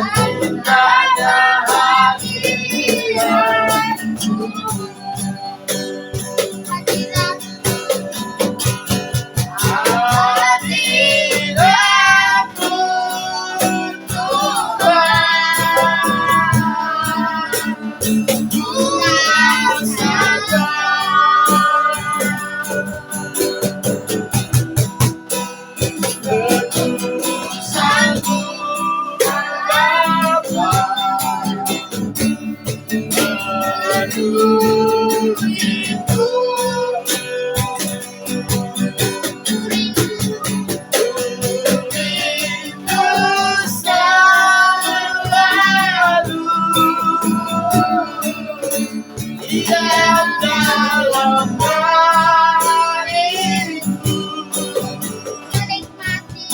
cintanya hadiratmu. Hadiratmu Tuhan, ku rasakan diam dalam baitmu, menikmati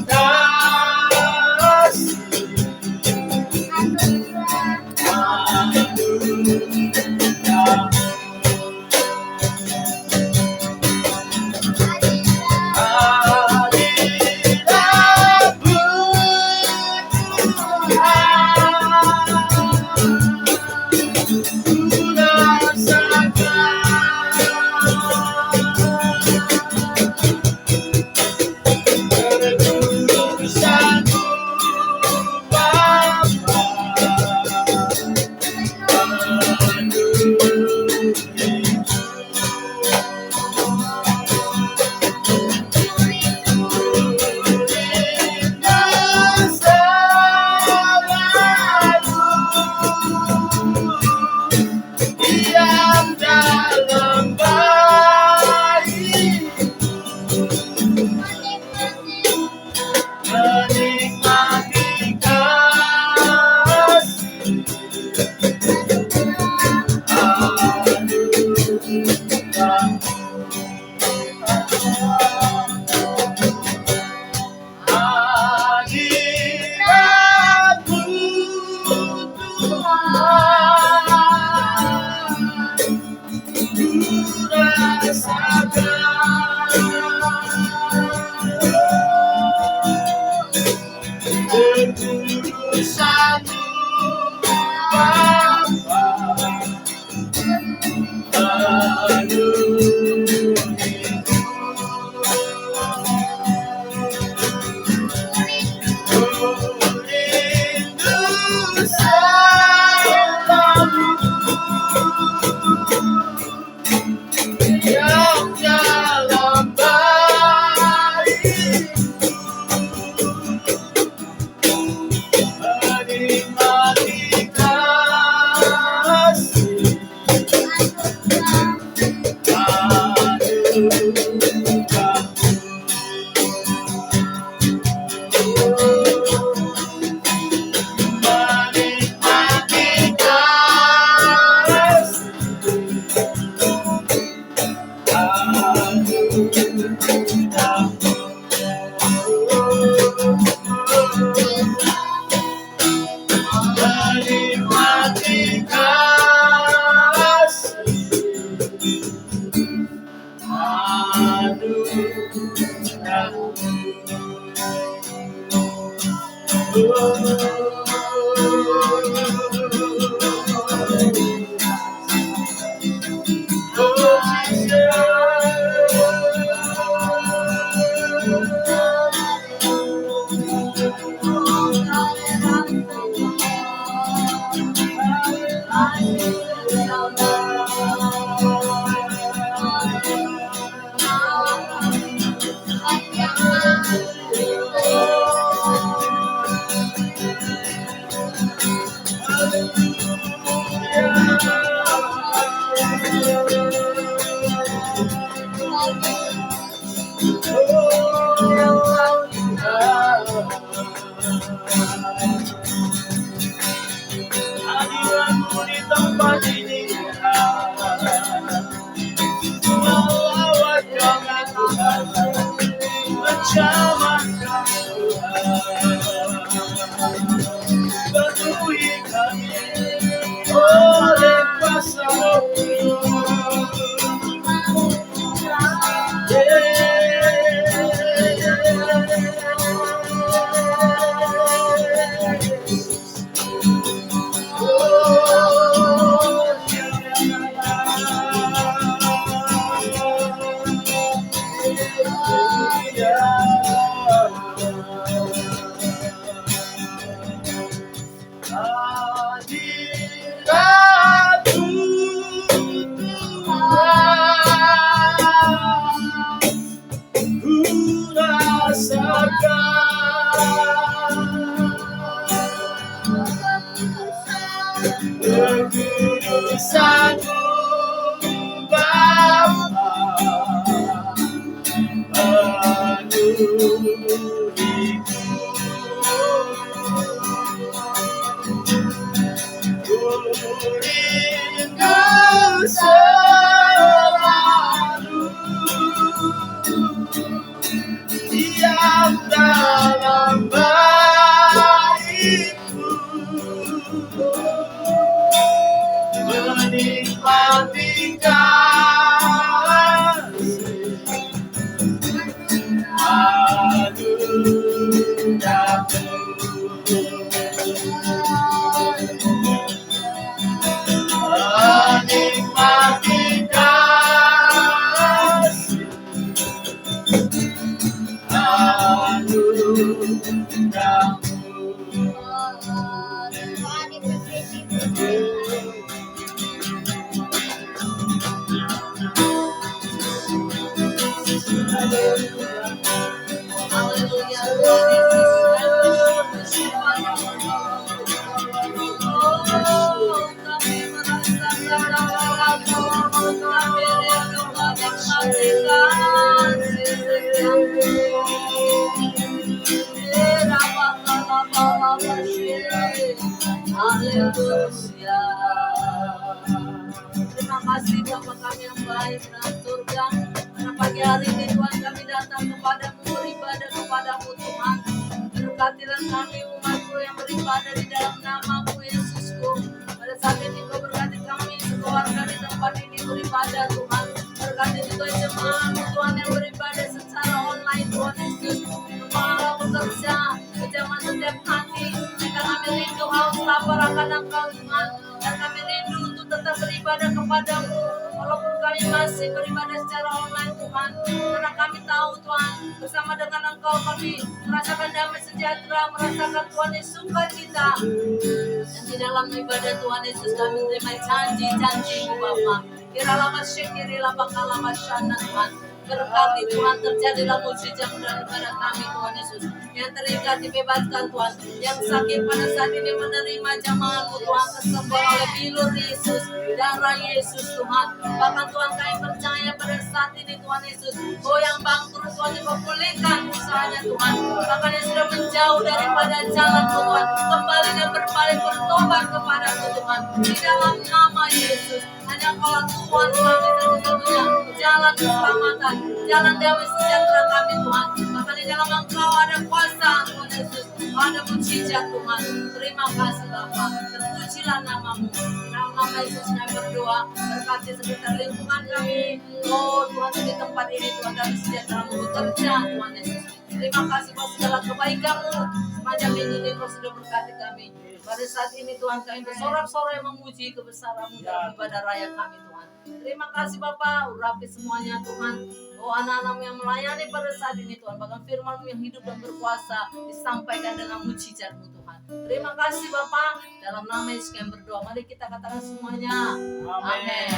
kasih hadiratmu Tuhan, ku rasakan ketulusanmu Bapa. Diam dalam baitmu, menikmati kasih hadiratmu Tuhan, ku rasakan ketulusanmu Bapa. Rindu selalu diam dalam baitmu, menikmati kasih menikmati menikmati hadiratmu di tempat ini melawat jangan Tuhan, mencamatkan Tuhan, penuhi kami oleh kuasa Roh-Mu. rindu selalu diam dalam baitku, menikmati kasih anugerahmu. Menikmati kasih Haleluya. Terima kasih Bapa kami yang baik dalam surga. Pada pagi hari ini Tuhan kami datang kepadamu, beribadah kepadamu Tuhan. Berkatilah kami umatmu yang beribadah di dalam namamu Yesusku. Pada saat ini Kau berkati kami keluarga di tempat ini beribadah Tuhan. Berkati juga jemaatmu Tuhan yang beribadah secara online Tuhan Yesus. Kepala bekerja, kejaman setiap hati. Jika kami rindu haus lapar akan Engkau Tuhan. Dan kami rindu untuk tetap beribadah kepadamu. Walaupun kami masih beribadah secara online Tuhan. Karena kami tahu Tuhan, bersama dengan Engkau kami merasakan damai sejahtera, merasakan Tuhan Yesus sukacita. Dan di dalam ibadah Tuhan Yesus kami terima janji-janji-Mu Bapa. Kiralah masyikirilah bakalah masyana Tuhan. Berkati Tuhan, terjadilah mujizat daripada kami Tuhan Yesus. Yang terikat dibebaskan Tuhan. Yang sakit pada saat ini menerima jamaah-Mu Tuhan, kesembuhan oleh bilur Yesus, darah Yesus Tuhan. Bahkan Tuhan kami percaya pada saat ini Tuhan Yesus, oh yang bangkrut Tuhan dipulihkan usahanya Tuhan. Bahkan yang sudah menjauh daripada jalan-Mu Tuhan, kembali dan berbalik bertobat kepada-Mu Tuhan. Di dalam nama Yesus, hanya Kaulah Tuhan kami satu-satunya jalan keselamatan, jalan damai sejahtera kami Tuhan. Bahkan di dalam Engkau ada kuasa Tuhan Yesus, ada mujizat Tuhan. Terima kasih Bapa, terpujilah namamu. Dalam nama Yesus kami berdoa, berkati sekitar lingkungan kami. Oh Tuhan, di tempat ini Tuhan damai sejahtera-Mu bekerja Tuhan Yesus. Terima kasih Kau segala kebaikan-Mu sepanjang ini Kau sudah berkati kami. Pada saat ini Tuhan kami bersorak-sorai memuji kebesaran-Mu dalam ibadah raya kami Tuhan. Terima kasih Bapak, urapi semuanya Tuhan. Oh anak-anak-Mu yang melayani pada saat ini Tuhan. Bahkan firman-Mu yang hidup dan berkuasa disampaikan dengan mujizat-Mu Tuhan. Terima kasih Bapak. Dalam nama Yesus kami berdoa. Mari kita katakan semuanya. Amin.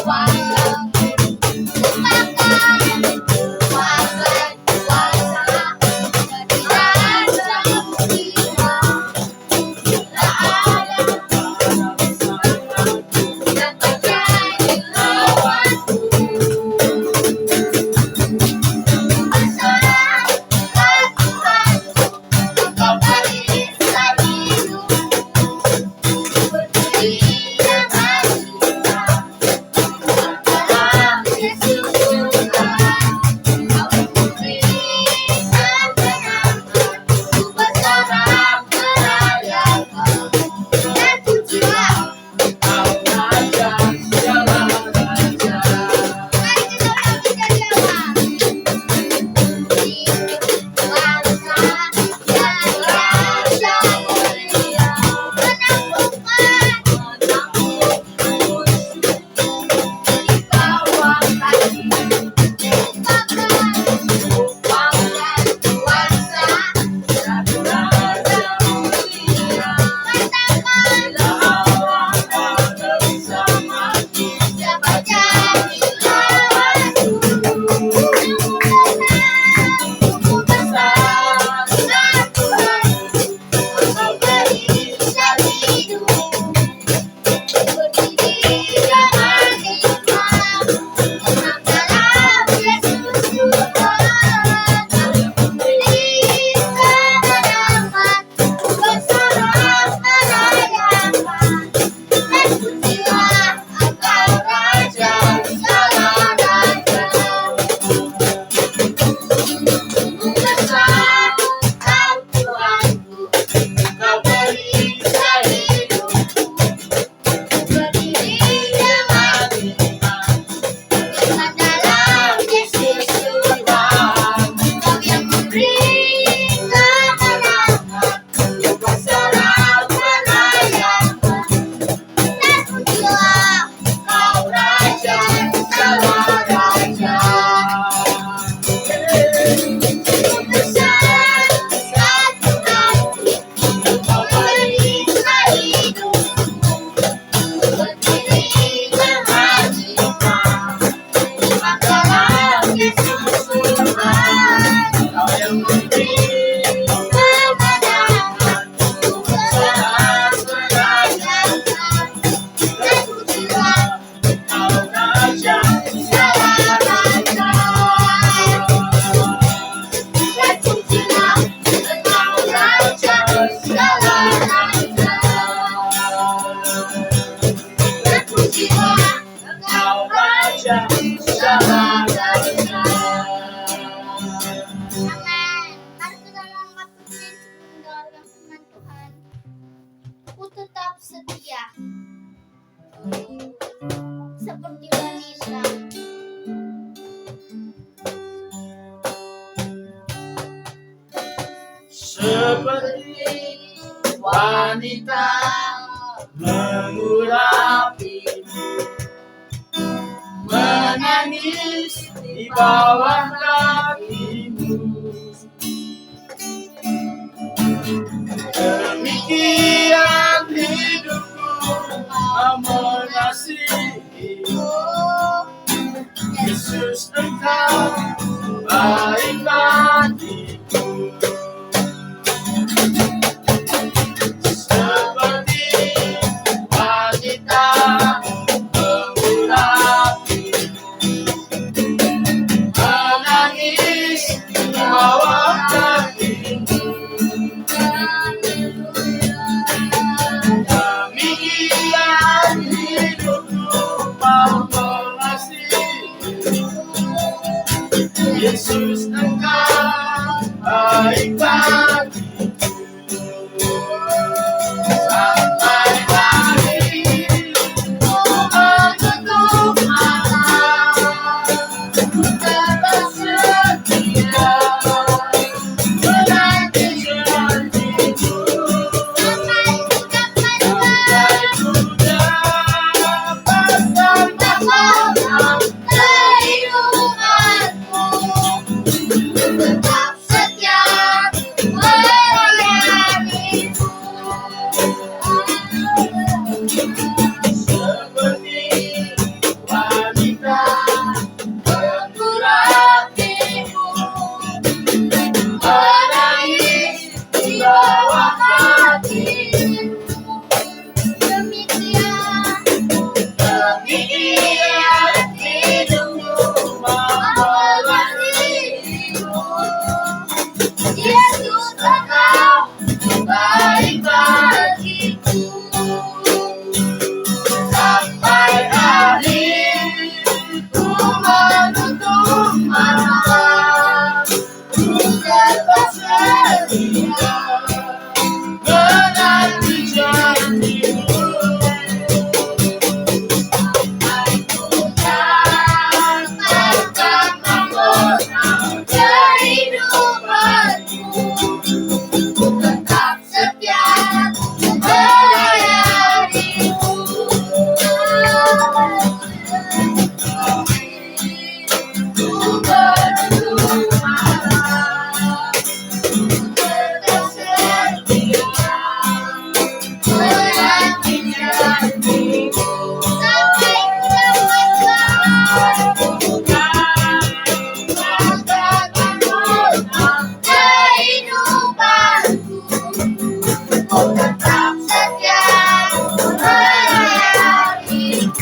Wow. setia seperti wanita. Seperti wanita mengurapimu, menangis di bawah kakimu. Demikian hidupku mengasihimu, Yesus Engkau baik bagiku. Seperti wanita mengurapimu, menangis di bawah kakimu. Demikian hidupku mengasihimu, Yesus Engkau baik bagiku. Sampai akhir ku menutup mata, ku tetap setia menanti janjimu. Sampai ku dapatkan mahkota kehidupanku, tetap setia melayanimu. Seperti wanita mengurapimu, menangis di bawah kakimu. Demikian hidupku mengasihimu, Yesus Engkau baik bagiku. Sampai akhir ku menutup mata, ku tetap setia menanti janjimu. Sampai ku dapatkan mahkota kehidupanku, ku tetap setia melayanimu. Ku menutup mata, ku tetap setia menanti janjimu. Sampai ku dapatkan mahkota kehidupanku, ku tetap setia melayanimu.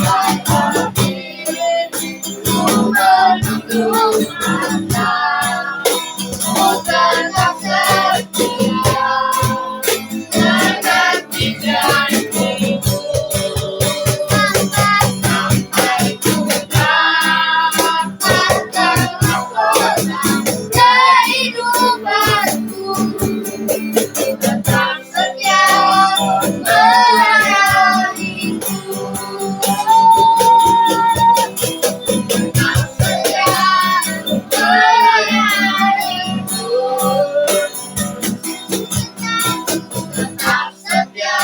Sampai akhir ku menutup mata, ku tetap setia menanti janjimu. Sampai ku dapatkan mahkota kehidupanku, ku tetap setia melayanimu. Tetap setia melayanimu. Tetap setia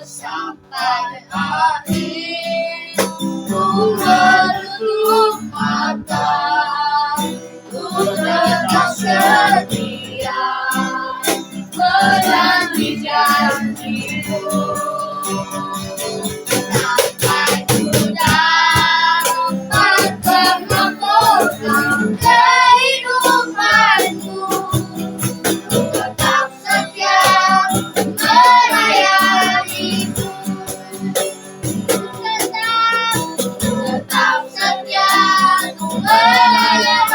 Sampai akhir ku menutup mata, ku tetap setia menanti janjimu. Sampai ku dapat memahami kehidupanku, ku tetap setia melayanimu. Tetap setia melayanimu.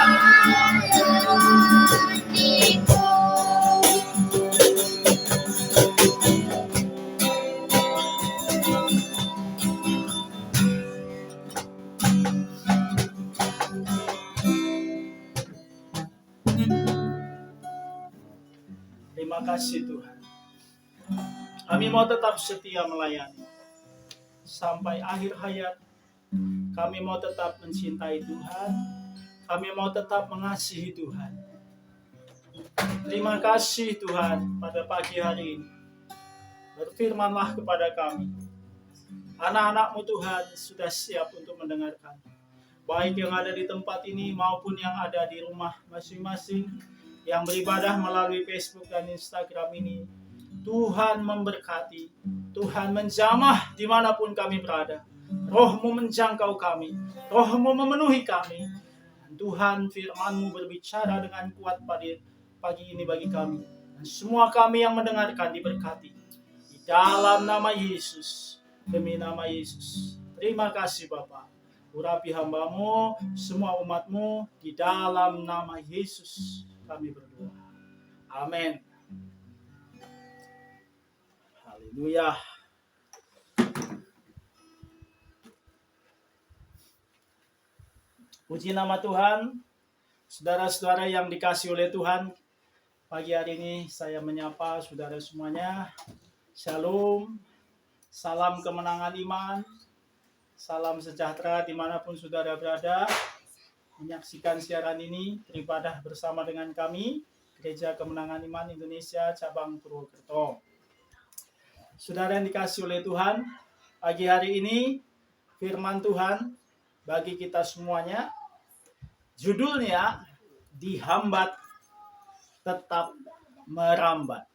Terima kasih Tuhan. Kami mau tetap setia melayani sampai akhir hayat. Kami mau tetap mencintai Tuhan. Kami mau tetap mengasihi Tuhan. Terima kasih Tuhan pada pagi hari ini. Berfirmanlah kepada kami. Anak-anak-Mu Tuhan sudah siap untuk mendengarkan. Baik yang ada di tempat ini maupun yang ada di rumah masing-masing, yang beribadah melalui Facebook dan Instagram ini. Tuhan memberkati, Tuhan menjamah dimanapun kami berada. Roh-Mu menjangkau kami, Roh-Mu memenuhi kami. Dan Tuhan, firman-Mu berbicara dengan kuat pada pagi ini bagi kami. Dan semua kami yang mendengarkan diberkati. Di dalam nama Yesus, demi nama Yesus. Terima kasih Bapa. Urapi hamba-Mu, semua umat-Mu, di dalam nama Yesus kami berdoa. Amin. Haleluya. Puji nama Tuhan. Saudara-saudara yang dikasihi oleh Tuhan, pagi hari ini saya menyapa saudara semuanya. Shalom. Salam kemenangan iman. Salam sejahtera dimanapun saudara berada. Menyaksikan siaran ini, beribadah bersama dengan kami, Gereja Kemenangan Iman Indonesia, Cabang Purwokerto. Saudara yang dikasihi oleh Tuhan, pagi hari ini, firman Tuhan bagi kita semuanya, judulnya, dihambat, tetap merambat.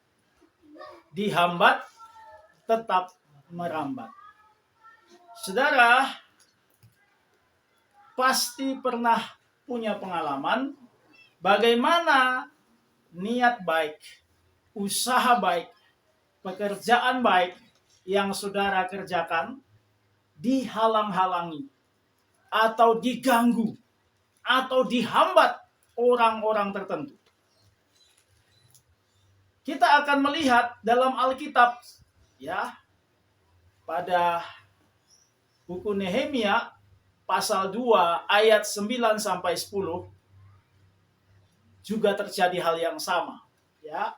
Dihambat, tetap merambat. Saudara, pasti pernah punya pengalaman bagaimana niat baik, usaha baik, pekerjaan baik yang saudara kerjakan dihalang-halangi atau diganggu atau dihambat orang-orang tertentu. Kita akan melihat dalam Alkitab ya, pada buku Nehemia pasal 2 ayat 9 sampai 10 juga terjadi hal yang sama ya.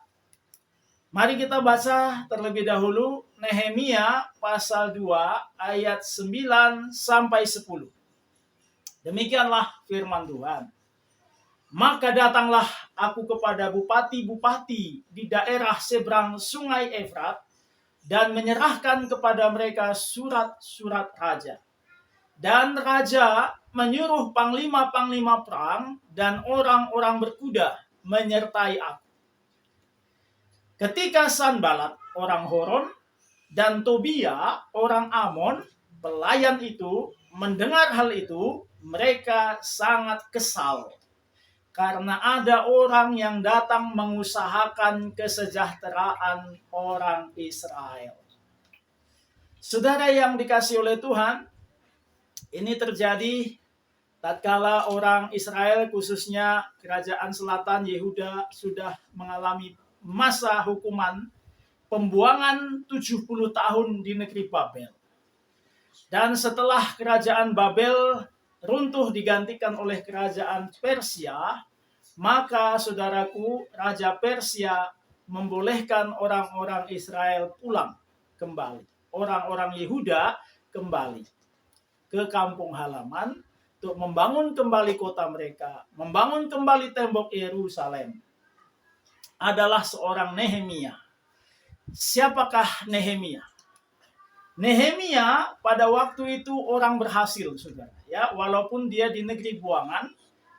Mari kita baca terlebih dahulu Nehemia pasal 2 ayat 9 sampai 10. Demikianlah firman Tuhan. Maka datanglah aku kepada bupati-bupati di daerah seberang sungai Efrat dan menyerahkan kepada mereka surat-surat raja. Dan raja menyuruh panglima-panglima perang dan orang-orang berkuda menyertai aku. Ketika Sanbalat orang Horon dan Tobia orang Amon pelayan itu mendengar hal itu, mereka sangat kesal karena ada orang yang datang mengusahakan kesejahteraan orang Israel. Saudara yang dikasihi oleh Tuhan, ini terjadi tatkala orang Israel, khususnya kerajaan selatan Yehuda, sudah mengalami masa hukuman pembuangan 70 tahun di negeri Babel. Dan setelah kerajaan Babel runtuh digantikan oleh kerajaan Persia, maka saudaraku, Raja Persia membolehkan orang-orang Israel pulang kembali. Orang-orang Yehuda kembali ke kampung halaman, untuk membangun kembali kota mereka, membangun kembali tembok Yerusalem, adalah seorang Nehemia. Siapakah Nehemia? Nehemia pada waktu itu orang berhasil, saudara. Ya, walaupun dia di negeri buangan,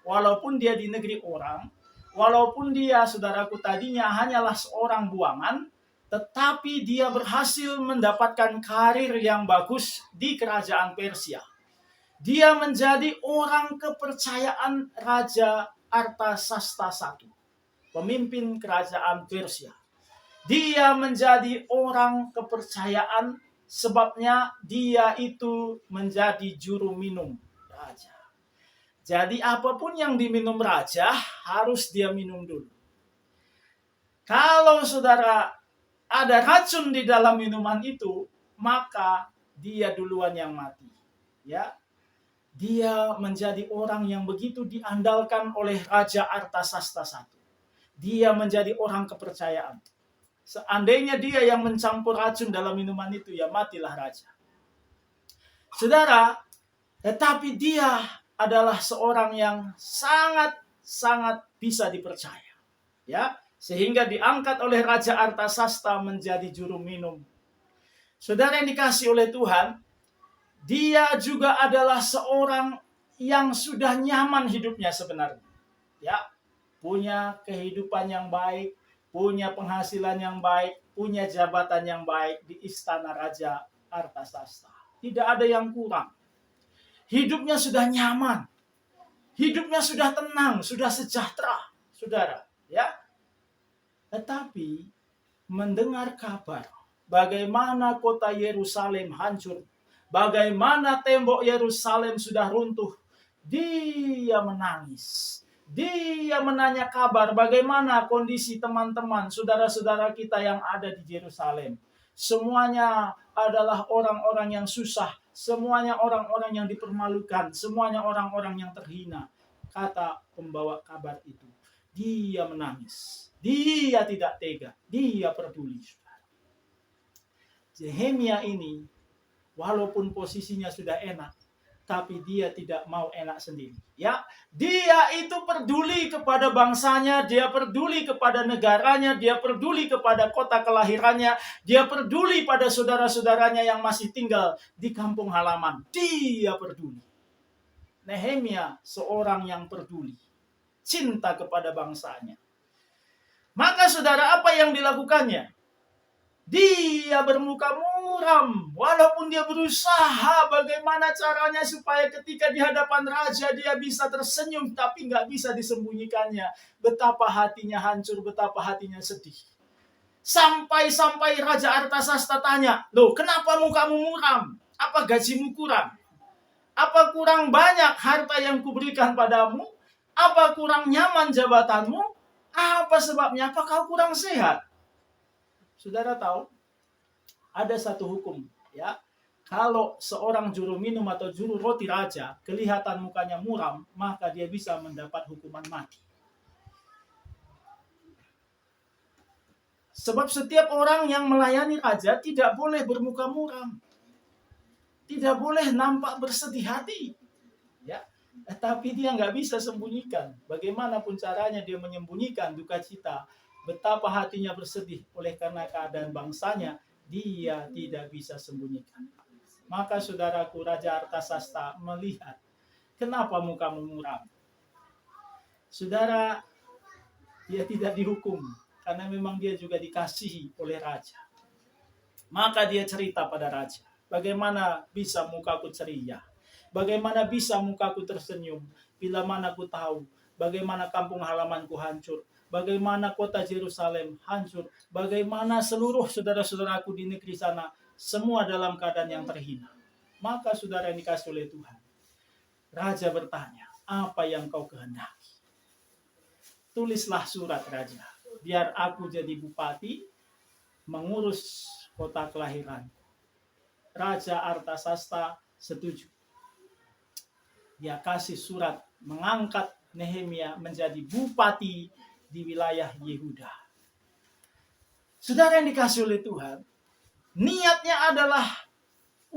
walaupun dia di negeri orang, walaupun dia, saudaraku, tadinya hanyalah seorang buangan, tetapi dia berhasil mendapatkan karir yang bagus di kerajaan Persia. Dia menjadi orang kepercayaan Raja Artasasta I, pemimpin kerajaan Persia. Dia menjadi orang kepercayaan sebabnya dia itu menjadi juru minum raja. Jadi apapun yang diminum raja harus dia minum dulu. Kalau saudara ada racun di dalam minuman itu, maka dia duluan yang mati. Ya, dia menjadi orang yang begitu diandalkan oleh Raja Artasasta I. Dia menjadi orang kepercayaan. Seandainya dia yang mencampur racun dalam minuman itu, ya matilah raja. Saudara, tetapi dia adalah seorang yang sangat bisa dipercaya. Ya, sehingga diangkat oleh Raja Artasasta menjadi juru minum. Saudara yang dikasihi oleh Tuhan, dia juga adalah seorang yang sudah nyaman hidupnya sebenarnya. Ya, punya kehidupan yang baik, punya penghasilan yang baik, punya jabatan yang baik di istana Raja Artasasta. Tidak ada yang kurang. Hidupnya sudah nyaman. Hidupnya sudah tenang, sudah sejahtera, saudara. Ya. Tetapi mendengar kabar bagaimana kota Yerusalem hancur, bagaimana tembok Yerusalem sudah runtuh, dia menangis. Dia menanya kabar bagaimana kondisi teman-teman, saudara-saudara kita yang ada di Yerusalem. Semuanya adalah orang-orang yang susah. Semuanya orang-orang yang dipermalukan. Semuanya orang-orang yang terhina. Kata pembawa kabar itu. Dia menangis. Dia tidak tega. Dia peduli. Nehemia ini, walaupun posisinya sudah enak, tapi dia tidak mau enak sendiri. Ya, dia itu peduli kepada bangsanya, dia peduli kepada negaranya, dia peduli kepada kota kelahirannya, dia peduli pada saudara-saudaranya yang masih tinggal di kampung halaman. Dia peduli. Nehemia seorang yang peduli, cinta kepada bangsanya. Maka saudara, apa yang dilakukannya? Dia bermuka muram, walaupun dia berusaha bagaimana caranya supaya ketika di hadapan raja dia bisa tersenyum, tapi nggak bisa disembunyikannya. Betapa hatinya hancur, betapa hatinya sedih. Sampai Raja Artasasta tanya, loh kenapa mukamu muram? Apa gajimu kurang? Apa kurang banyak harta yang kuberikan padamu? Apa kurang nyaman jabatanmu? Apa sebabnya? Apa kau kurang sehat? Saudara tahu, ada satu hukum, ya. Kalau seorang juru minum atau juru roti raja kelihatan mukanya muram, maka dia bisa mendapat hukuman mati. Sebab setiap orang yang melayani raja tidak boleh bermuka muram. Tidak boleh nampak bersedih hati. Ya. Tapi dia nggak bisa sembunyikan. Bagaimanapun caranya dia menyembunyikan duka cita, betapa hatinya bersedih oleh karena keadaan bangsanya, dia tidak bisa sembunyikan. Maka saudaraku, Raja Artasasta melihat, kenapa mukamu muram? Saudara, dia tidak dihukum, karena memang dia juga dikasihi oleh raja. Maka dia cerita pada raja, bagaimana bisa mukaku ceria? Bagaimana bisa mukaku tersenyum? Bila mana ku tahu, bagaimana kampung halamanku hancur? Bagaimana kota Yerusalem hancur, bagaimana seluruh saudara-saudaraku di negeri sana, semua dalam keadaan yang terhina. Maka saudara yang dikasihi oleh Tuhan, raja bertanya, apa yang kau kehendaki? Tulislah surat raja, biar aku jadi bupati, mengurus kota kelahiran. Raja Artasasta setuju. Dia kasih surat, mengangkat Nehemia menjadi bupati di wilayah Yehuda. Saudara yang dikasihi oleh Tuhan, niatnya adalah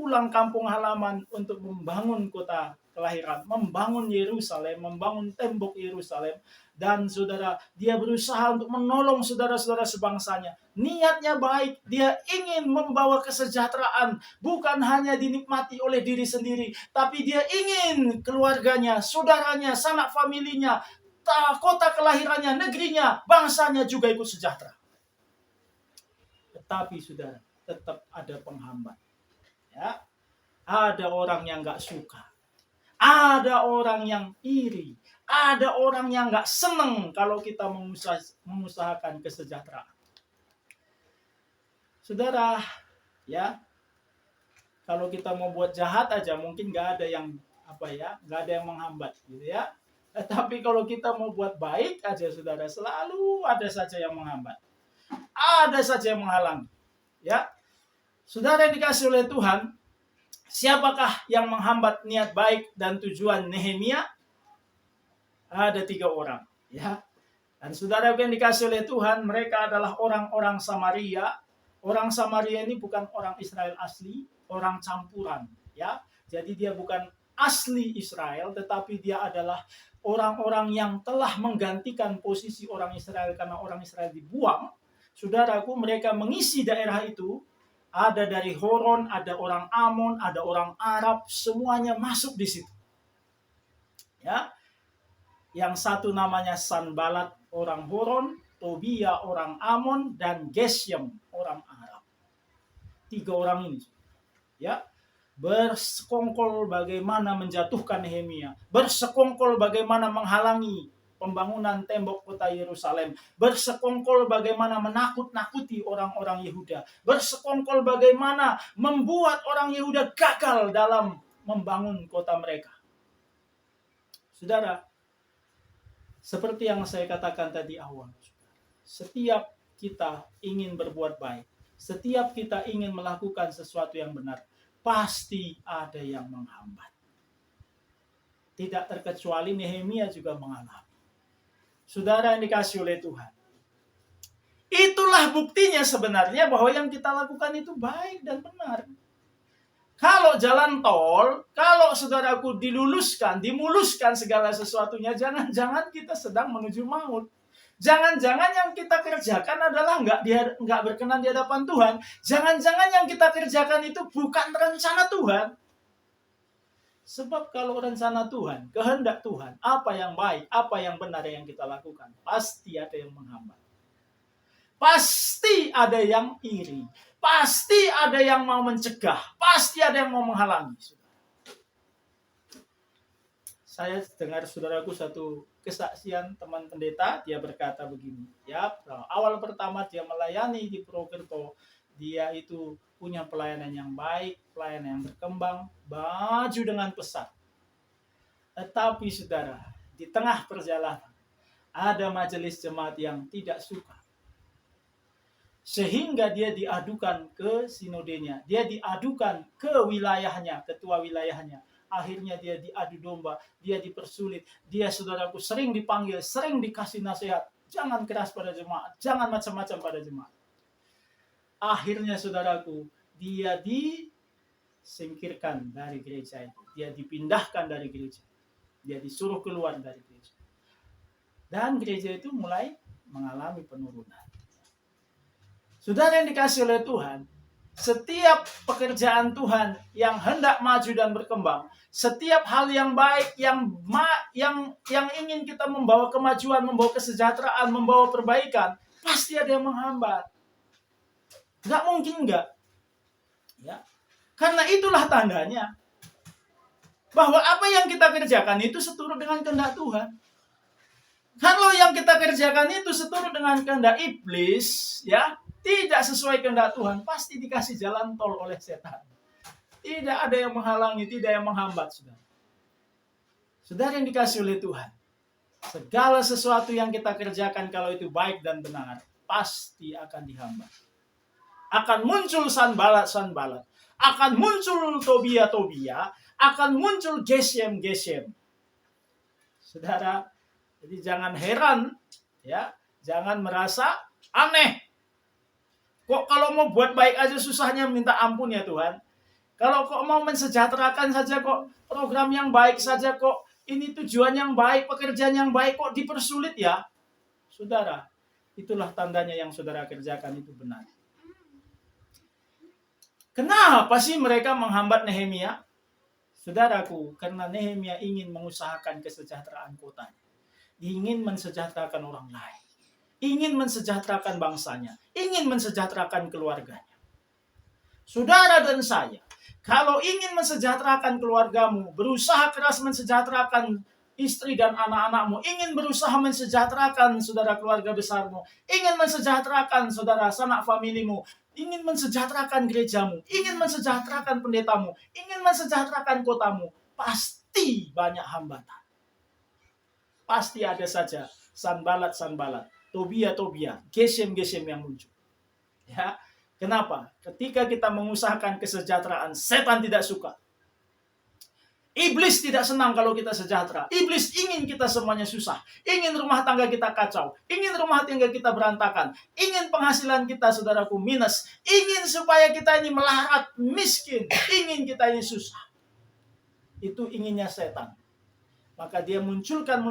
pulang kampung halaman untuk membangun kota kelahiran, membangun Yerusalem, membangun tembok Yerusalem. Dan saudara, dia berusaha untuk menolong saudara-saudara sebangsanya. Niatnya baik, dia ingin membawa kesejahteraan, bukan hanya dinikmati oleh diri sendiri, tapi dia ingin keluarganya, saudaranya, sanak familinya, kota kelahirannya, negerinya, bangsanya juga ikut sejahtera. Tetapi saudara, tetap ada penghambat. Ya, ada orang yang nggak suka, ada orang yang iri, ada orang yang nggak seneng kalau kita mengusahakan kesejahteraan. Saudara, ya, kalau kita mau buat jahat aja mungkin nggak ada yang nggak ada yang menghambat, gitu ya. Tapi kalau kita mau buat baik aja, saudara, selalu ada saja yang menghambat, ada saja yang menghalangi. Ya, saudara yang dikasih oleh Tuhan, siapakah yang menghambat niat baik dan tujuan Nehemia? Ada 3 orang, ya. Dan saudara yang dikasih oleh Tuhan, mereka adalah orang-orang Samaria. Orang Samaria ini bukan orang Israel asli, orang campuran, ya. Jadi dia bukan asli Israel, tetapi dia adalah orang-orang yang telah menggantikan posisi orang Israel karena orang Israel dibuang. Saudaraku, mereka mengisi daerah itu. Ada dari Horon, ada orang Amon, ada orang Arab, semuanya masuk di situ. Ya. Yang satu namanya Sanbalat, orang Horon, Tobia, orang Amon, dan Geshem, orang Arab. 3 orang ini. Ya. Bersekongkol bagaimana menjatuhkan Nehemia, bersekongkol bagaimana menghalangi pembangunan tembok kota Yerusalem, bersekongkol bagaimana menakut-nakuti orang-orang Yehuda, bersekongkol bagaimana membuat orang Yehuda gagal dalam membangun kota mereka. Saudara, seperti yang saya katakan tadi awal, setiap kita ingin berbuat baik, setiap kita ingin melakukan sesuatu yang benar, pasti ada yang menghambat. Tidak terkecuali Nehemia juga mengalami. Saudara yang dikasih oleh Tuhan, itulah buktinya sebenarnya bahwa yang kita lakukan itu baik dan benar. Kalau jalan tol, kalau saudaraku dimuluskan segala sesuatunya, jangan-jangan kita sedang menuju maut. Jangan-jangan yang kita kerjakan adalah nggak berkenan di hadapan Tuhan. Jangan-jangan yang kita kerjakan itu bukan rencana Tuhan. Sebab kalau rencana Tuhan, kehendak Tuhan, apa yang baik, apa yang benar yang kita lakukan, pasti ada yang menghambat. Pasti ada yang iri. Pasti ada yang mau mencegah. Pasti ada yang mau menghalangi. Saya dengar saudaraku satu kesaksian teman pendeta, dia berkata begini, ya, awal pertama dia melayani di Purwokerto, dia itu punya pelayanan yang baik, pelayanan yang berkembang, maju dengan pesat. Tetapi saudara, di tengah perjalanan ada majelis jemaat yang tidak suka. Sehingga dia diadukan ke sinodenya, dia diadukan ke wilayahnya, ketua wilayahnya. Akhirnya dia diadu domba, dia dipersulit, dia saudaraku sering dipanggil, sering dikasih nasihat, jangan keras pada jemaat, jangan macam-macam pada jemaat. Akhirnya saudaraku, dia disingkirkan dari gereja itu, dia dipindahkan dari gereja, dia disuruh keluar dari gereja. Dan gereja itu mulai mengalami penurunan. Saudara yang dikasih oleh Tuhan, setiap pekerjaan Tuhan yang hendak maju dan berkembang, setiap hal yang baik yang ingin kita membawa kemajuan, membawa kesejahteraan, membawa perbaikan, pasti ada yang menghambat. Nggak mungkin enggak. Ya. Karena itulah tandanya bahwa apa yang kita kerjakan itu seturut dengan kehendak Tuhan. Kalau yang kita kerjakan itu seturut dengan kehendak iblis, ya, tidak sesuai kehendak Tuhan, pasti dikasih jalan tol oleh setan. Tidak ada yang menghalangi, tidak yang menghambat, saudara. Saudara yang dikasih oleh Tuhan, segala sesuatu yang kita kerjakan kalau itu baik dan benar, pasti akan dihambat. Akan muncul Sanbalat, akan muncul Tobia, akan muncul Geshem. Saudara, jadi jangan heran, ya, jangan merasa aneh. Kok kalau mau buat baik aja susahnya minta ampun ya Tuhan. Kalau kok mau mensejahterakan saja kok, program yang baik saja kok, ini tujuan yang baik, pekerjaan yang baik kok dipersulit ya. Saudara, itulah tandanya yang saudara kerjakan itu benar. Kenapa sih mereka menghambat Nehemia? Saudaraku, karena Nehemia ingin mengusahakan kesejahteraan kotanya. Ingin mensejahterakan orang lain. Ingin mensejahterakan bangsanya. Ingin mensejahterakan keluarganya. Saudara dan saya, kalau ingin mensejahterakan keluargamu, berusaha keras mensejahterakan istri dan anak-anakmu, ingin berusaha mensejahterakan saudara keluarga besarmu, ingin mensejahterakan saudara sanak familimu, ingin mensejahterakan gerejamu, ingin mensejahterakan pendetamu, ingin mensejahterakan kotamu, pasti banyak hambatan. Pasti ada saja sanbalat-sanbalat, Tobia-Tobia, Gesem-Gesem yang muncul. Ya, kenapa? Ketika kita mengusahakan kesejahteraan, setan tidak suka. Iblis tidak senang kalau kita sejahtera. Iblis ingin kita semuanya susah. Ingin rumah tangga kita kacau. Ingin rumah tangga kita berantakan. Ingin penghasilan kita, saudaraku, minus. Ingin supaya kita ini melarat, miskin. Ingin kita ini susah. Itu inginnya setan. Maka dia munculkan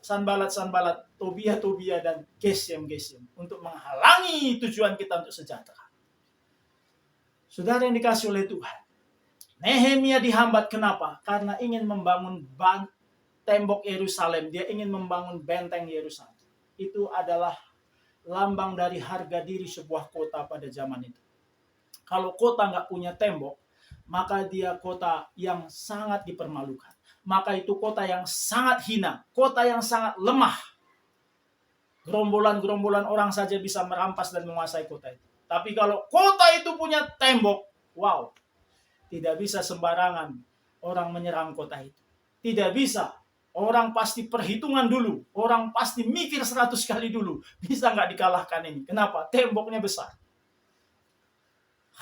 sanbalat-sanbalat, Tobia-Tobia, dan Gesem-Gesem untuk menghalangi tujuan kita untuk sejahtera. Saudara yang dikasih oleh Tuhan, Nehemia dihambat kenapa? Karena ingin membangun tembok Yerusalem. Dia ingin membangun benteng Yerusalem. Itu adalah lambang dari harga diri sebuah kota pada zaman itu. Kalau kota nggak punya tembok, maka dia kota yang sangat dipermalukan. Maka itu kota yang sangat hina, kota yang sangat lemah. Gerombolan-gerombolan orang saja bisa merampas dan menguasai kota itu. Tapi kalau kota itu punya tembok, wow, tidak bisa sembarangan orang menyerang kota itu. Tidak bisa. Orang pasti perhitungan dulu. Orang pasti mikir 100 kali dulu. Bisa nggak dikalahkan ini? Kenapa? Temboknya besar.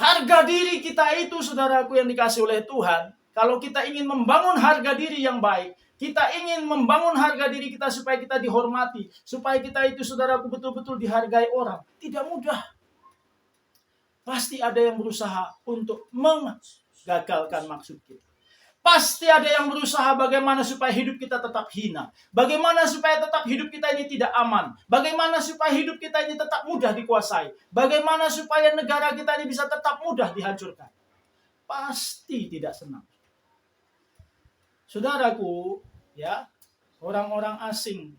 Harga diri kita itu, saudaraku yang dikasih oleh Tuhan, kalau kita ingin membangun harga diri yang baik, kita ingin membangun harga diri kita supaya kita dihormati, supaya kita itu, saudaraku, betul-betul dihargai orang. Tidak mudah. Pasti ada yang berusaha untuk menggagalkan maksud kita. Pasti ada yang berusaha bagaimana supaya hidup kita tetap hina. Bagaimana supaya tetap hidup kita ini tidak aman. Bagaimana supaya hidup kita ini tetap mudah dikuasai. Bagaimana supaya negara kita ini bisa tetap mudah dihancurkan. Pasti tidak senang. Saudaraku, ya, orang-orang asing,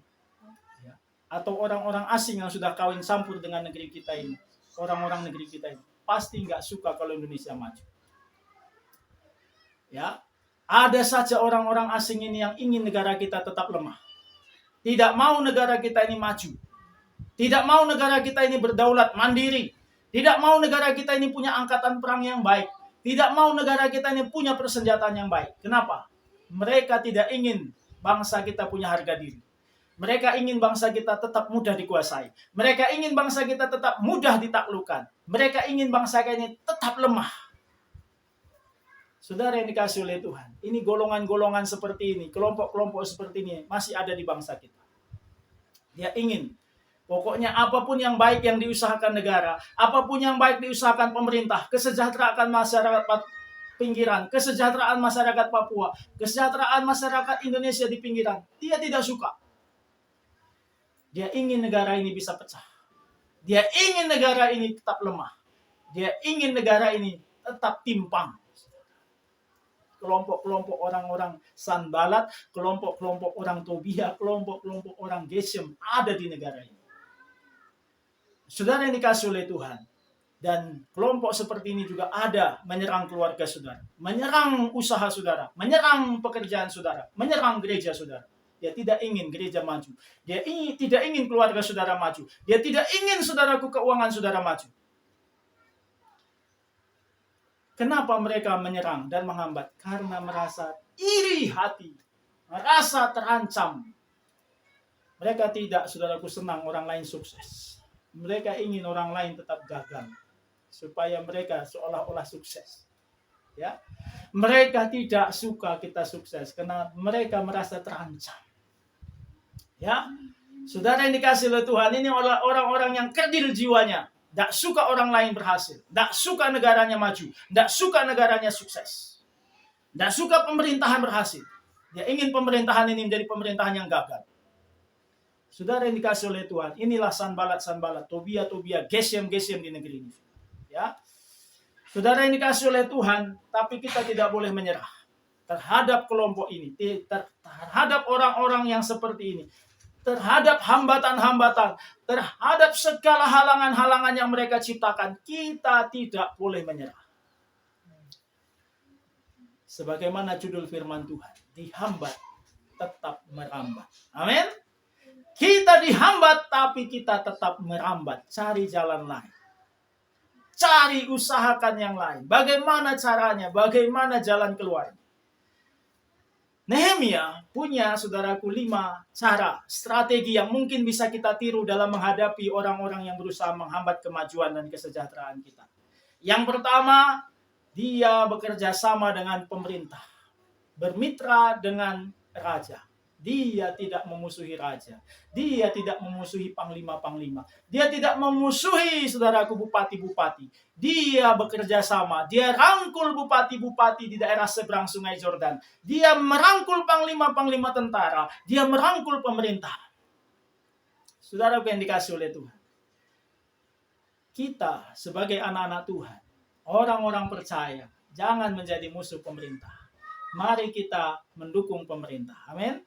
ya, atau orang-orang asing yang sudah kawin campur dengan negeri kita ini, orang-orang negeri kita ini, pasti nggak suka kalau Indonesia maju. Ya, ada saja orang-orang asing ini yang ingin negara kita tetap lemah. Tidak mau negara kita ini maju. Tidak mau negara kita ini berdaulat mandiri. Tidak mau negara kita ini punya angkatan perang yang baik. Tidak mau negara kita ini punya persenjataan yang baik. Kenapa? Mereka tidak ingin bangsa kita punya harga diri. Mereka ingin bangsa kita tetap mudah dikuasai. Mereka ingin bangsa kita tetap mudah ditaklukkan. Mereka ingin bangsa kita ini tetap lemah. Saudara yang dikasih oleh Tuhan, ini golongan-golongan seperti ini, kelompok-kelompok seperti ini masih ada di bangsa kita. Dia ingin, pokoknya apapun yang baik yang diusahakan negara, apapun yang baik diusahakan pemerintah, kesejahteraan masyarakat pinggiran, kesejahteraan masyarakat Papua, kesejahteraan masyarakat Indonesia di pinggiran, dia tidak suka. Dia ingin negara ini bisa pecah. Dia ingin negara ini tetap lemah. Dia ingin negara ini tetap timpang. Kelompok-kelompok orang-orang Sanbalat, kelompok-kelompok orang Tobia, kelompok-kelompok orang Gesem ada di negara ini. Saudara yang dikasih oleh Tuhan, dan kelompok seperti ini juga ada menyerang keluarga saudara, menyerang usaha saudara, menyerang pekerjaan saudara, menyerang gereja saudara. Dia tidak ingin gereja maju. Dia tidak ingin keluarga saudara maju. Dia tidak ingin saudaraku keuangan saudara maju. Kenapa mereka menyerang dan menghambat? Karena merasa iri hati, merasa terancam. Mereka tidak, saudaraku, senang orang lain sukses. Mereka ingin orang lain tetap gagal, supaya mereka seolah-olah sukses. Ya, mereka tidak suka kita sukses karena mereka merasa terancam. Ya, saudara yang dikasih oleh Tuhan, ini orang-orang yang kerdil jiwanya. Tidak suka orang lain berhasil. Tidak suka negaranya maju. Tidak suka negaranya sukses. Tidak suka pemerintahan berhasil. Dia ingin pemerintahan ini menjadi pemerintahan yang gagal. Saudara yang dikasih oleh Tuhan, inilah sanbalat, Tobia, Gesem di negeri ini. Ya, saudara yang dikasih oleh Tuhan, tapi kita tidak boleh menyerah terhadap kelompok ini, terhadap orang-orang yang seperti ini, terhadap hambatan-hambatan, terhadap segala halangan-halangan yang mereka ciptakan. Kita tidak boleh menyerah. Sebagaimana judul firman Tuhan, dihambat tetap merambat. Amin. Kita dihambat tapi kita tetap merambat, cari jalan lain. Cari, usahakan yang lain. Bagaimana caranya? Bagaimana jalan keluar? Nehemia punya, saudaraku, 5 cara, strategi yang mungkin bisa kita tiru dalam menghadapi orang-orang yang berusaha menghambat kemajuan dan kesejahteraan kita. Yang pertama, dia bekerja sama dengan pemerintah. Bermitra dengan raja. Dia tidak memusuhi raja. Dia tidak memusuhi panglima-panglima. Dia tidak memusuhi, saudaraku, bupati-bupati. Dia bekerja sama. Dia rangkul bupati-bupati di daerah seberang Sungai Jordan. Dia merangkul panglima-panglima tentara. Dia merangkul pemerintah. Saudaraku yang dikasih oleh Tuhan. Kita sebagai anak-anak Tuhan, orang-orang percaya, jangan menjadi musuh pemerintah. Mari kita mendukung pemerintah. Amin.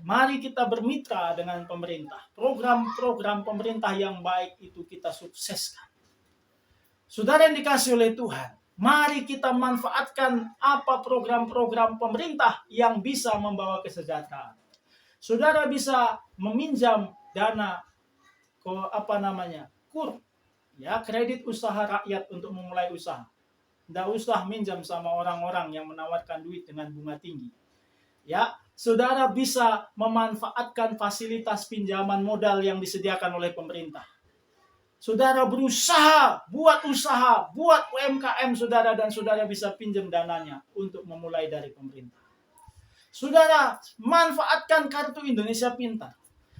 Mari kita bermitra dengan pemerintah. Program-program pemerintah yang baik itu kita sukseskan. Saudara yang dikasih oleh Tuhan, mari kita manfaatkan apa program-program pemerintah yang bisa membawa kesejahteraan. Saudara bisa meminjam dana KUR, ya, kredit usaha rakyat untuk memulai usaha. Tidak usah minjam sama orang-orang yang menawarkan duit dengan bunga tinggi. Ya, saudara bisa memanfaatkan fasilitas pinjaman modal yang disediakan oleh pemerintah. Saudara berusaha, buat usaha, buat UMKM saudara, dan saudara bisa pinjam dananya untuk memulai dari pemerintah. Saudara manfaatkan kartu Indonesia Pintar.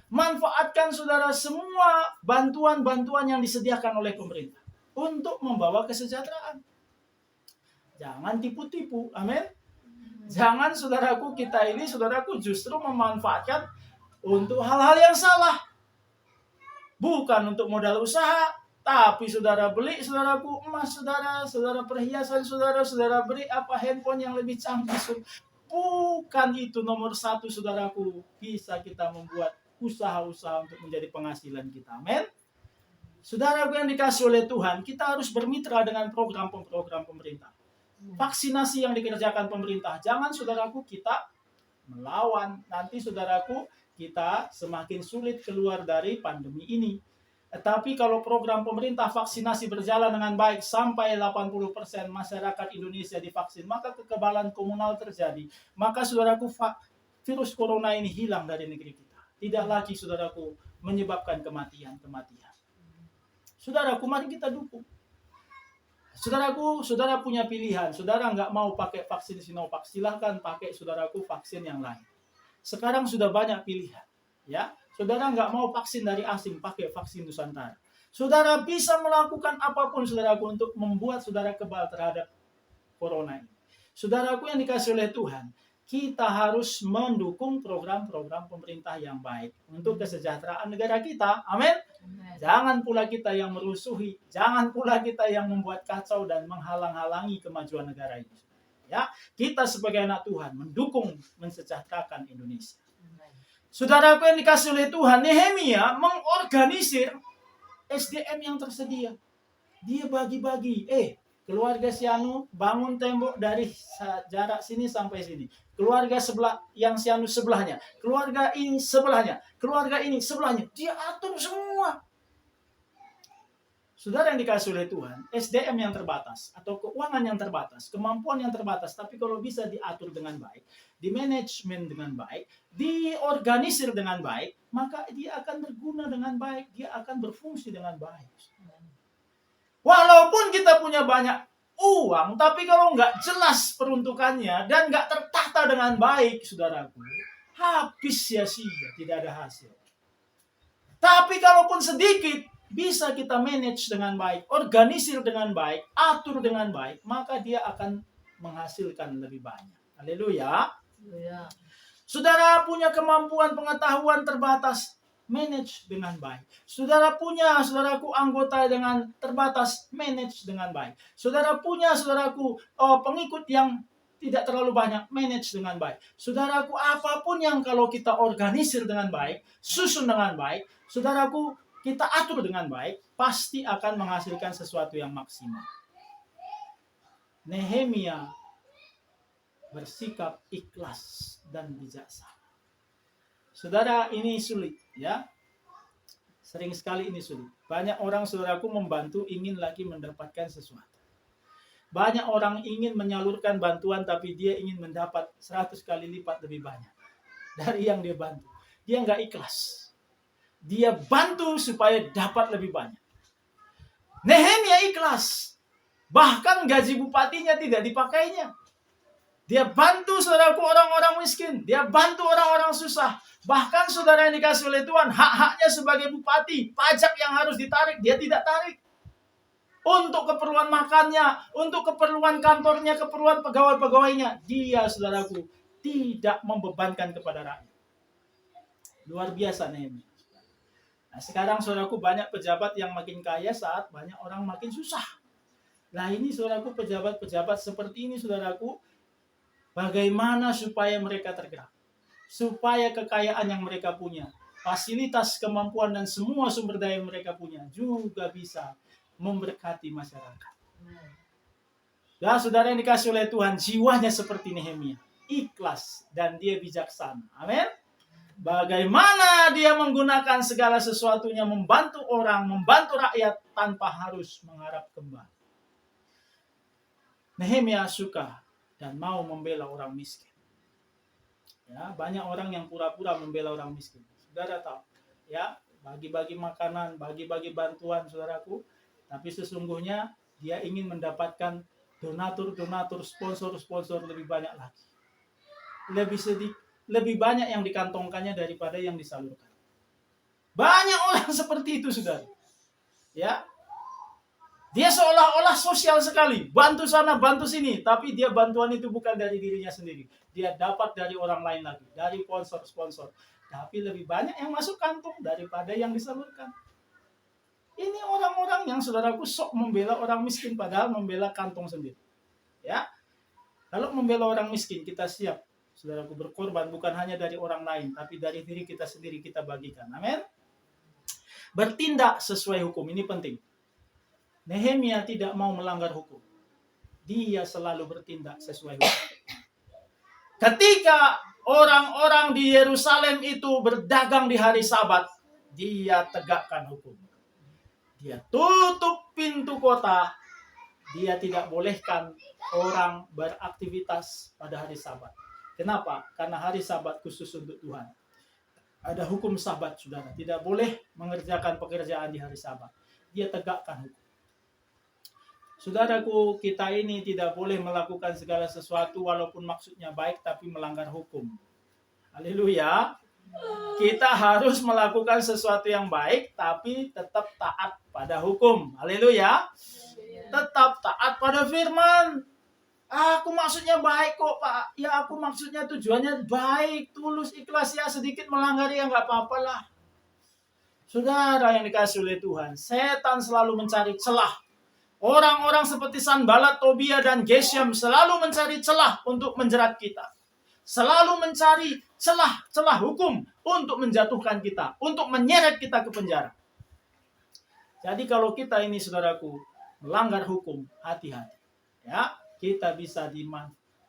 Manfaatkan saudara semua bantuan-bantuan yang disediakan oleh pemerintah untuk membawa kesejahteraan. Jangan tipu-tipu, amin. Jangan, saudaraku, kita ini, saudaraku, justru memanfaatkan untuk hal-hal yang salah. Bukan untuk modal usaha, tapi saudara beli, saudaraku, emas saudara perhiasan saudara beri handphone yang lebih canggih. Bukan itu nomor 1, saudaraku. Bisa kita membuat usaha-usaha untuk menjadi penghasilan kita. Amin. Saudaraku yang dikasih oleh Tuhan, kita harus bermitra dengan program-program pemerintah. Vaksinasi yang dikerjakan pemerintah, jangan, saudaraku, kita melawan. Nanti, saudaraku, kita semakin sulit keluar dari pandemi ini. Tetapi kalau program pemerintah vaksinasi berjalan dengan baik sampai 80% masyarakat Indonesia divaksin, maka kekebalan komunal terjadi. Maka, saudaraku, virus corona ini hilang dari negeri kita. Tidak lagi, saudaraku, menyebabkan kematian. Saudaraku, mari kita dukung. Saudaraku, saudara punya pilihan. Saudara nggak mau pakai vaksin Sinovac, silahkan pakai, saudaraku, vaksin yang lain. Sekarang sudah banyak pilihan. Ya, saudara nggak mau vaksin dari asing, pakai vaksin Nusantara. Saudara bisa melakukan apapun, saudaraku, untuk membuat saudara kebal terhadap corona ini. Saudaraku yang dikasih oleh Tuhan, kita harus mendukung program-program pemerintah yang baik untuk kesejahteraan negara kita. Amin. Jangan pula kita yang merusuhi, jangan pula kita yang membuat kacau dan menghalang-halangi kemajuan negara ini. Ya, kita sebagai anak Tuhan mendukung mensejahterakan Indonesia. Saudaraku yang dikasih oleh Tuhan, Nehemia mengorganisir SDM yang tersedia. Dia bagi-bagi, keluarga Sianu bangun tembok dari jarak sini sampai sini. Keluarga sebelah yang Sianu sebelahnya, keluarga ini sebelahnya, keluarga ini sebelahnya. Dia atur semua. Saudara yang dikasih oleh Tuhan, SDM yang terbatas atau keuangan yang terbatas, kemampuan yang terbatas, tapi kalau bisa diatur dengan baik, dimanajemen dengan baik, diorganisir dengan baik, maka dia akan berguna dengan baik, dia akan berfungsi dengan baik. Walaupun kita punya banyak uang, tapi kalau nggak jelas peruntukannya dan nggak tertata dengan baik, saudaraku, habis sia-sia, tidak ada hasil. Tapi kalaupun sedikit, bisa kita manage dengan baik, organisir dengan baik, atur dengan baik, maka dia akan menghasilkan lebih banyak. Haleluya. Ya. Saudara punya kemampuan pengetahuan terbatas, manage dengan baik. Saudaraku anggota dengan terbatas, manage dengan baik. Saudaraku pengikut yang tidak terlalu banyak, manage dengan baik. Saudaraku apapun yang kalau kita organisir dengan baik, susun dengan baik, saudaraku kita atur dengan baik, pasti akan menghasilkan sesuatu yang maksimal. Nehemia bersikap ikhlas dan bijaksana. Saudara, ini sulit ya. Sering sekali ini sulit. Banyak orang saudaraku membantu ingin lagi mendapatkan sesuatu. Banyak orang ingin menyalurkan bantuan tapi dia ingin mendapat 100 kali lipat lebih banyak dari yang dia bantu. Dia nggak ikhlas. Dia bantu supaya dapat lebih banyak. Nehemia ikhlas. Bahkan gaji bupatinya tidak dipakainya. Dia bantu saudaraku orang-orang miskin. Dia bantu orang-orang susah. Bahkan saudara yang dikasih oleh Tuhan, hak-haknya sebagai bupati, pajak yang harus ditarik, dia tidak tarik. Untuk keperluan makannya, untuk keperluan kantornya, keperluan pegawai-pegawainya, dia saudaraku tidak membebankan kepada rakyat. Luar biasa Nehemia. Nah, sekarang saudaraku banyak pejabat yang makin kaya saat banyak orang makin susah. Nah ini saudaraku pejabat-pejabat seperti ini saudaraku, bagaimana supaya mereka tergerak? Supaya kekayaan yang mereka punya, fasilitas, kemampuan, dan semua sumber daya yang mereka punya juga bisa memberkati masyarakat. Ya, saudara yang dikasih oleh Tuhan, jiwanya seperti Nehemia, ikhlas dan dia bijaksana. Amin. Bagaimana dia menggunakan segala sesuatunya membantu orang, membantu rakyat tanpa harus mengharap kembali. Nehemia suka dan mau membela orang miskin. Ya, banyak orang yang pura-pura membela orang miskin. Saudara tahu, ya, bagi-bagi makanan, bagi-bagi bantuan saudaraku, tapi sesungguhnya dia ingin mendapatkan donatur-donatur, sponsor-sponsor lebih banyak lagi. Lebih banyak yang dikantongkannya daripada yang disalurkan. Banyak orang seperti itu, saudara. Ya. Dia seolah-olah sosial sekali, bantu sana, bantu sini, tapi dia bantuan itu bukan dari dirinya sendiri. Dia dapat dari orang lain lagi, dari sponsor-sponsor. Tapi lebih banyak yang masuk kantong daripada yang disalurkan. Ini orang-orang yang saudaraku sok membela orang miskin, padahal membela kantong sendiri. Ya, kalau membela orang miskin, kita siap, saudaraku, berkorban bukan hanya dari orang lain, tapi dari diri kita sendiri kita bagikan. Amin. Bertindak sesuai hukum, ini penting. Nehemia tidak mau melanggar hukum. Dia selalu bertindak sesuai hukum. Ketika orang-orang di Yerusalem itu berdagang di hari Sabat, dia tegakkan hukum. Dia tutup pintu kota. Dia tidak bolehkan orang beraktivitas pada hari Sabat. Kenapa? Karena hari Sabat khusus untuk Tuhan. Ada hukum Sabat, saudara. Tidak boleh mengerjakan pekerjaan di hari Sabat. Dia tegakkan hukum. Saudaraku, kita ini tidak boleh melakukan segala sesuatu walaupun maksudnya baik tapi melanggar hukum. Haleluya. Kita harus melakukan sesuatu yang baik tapi tetap taat pada hukum. Haleluya. Tetap taat pada firman. Aku maksudnya baik kok, Pak. Ya aku maksudnya tujuannya baik, tulus, ikhlas, ya sedikit melanggar ya nggak apa-apa lah. Saudara yang dikasih oleh Tuhan, setan selalu mencari celah. Orang-orang seperti Sanballat, Tobia, dan Geshem selalu mencari celah untuk menjerat kita. Selalu mencari celah hukum untuk menjatuhkan kita, untuk menyeret kita ke penjara. Jadi kalau kita ini, saudaraku, melanggar hukum, hati-hati. Ya, kita bisa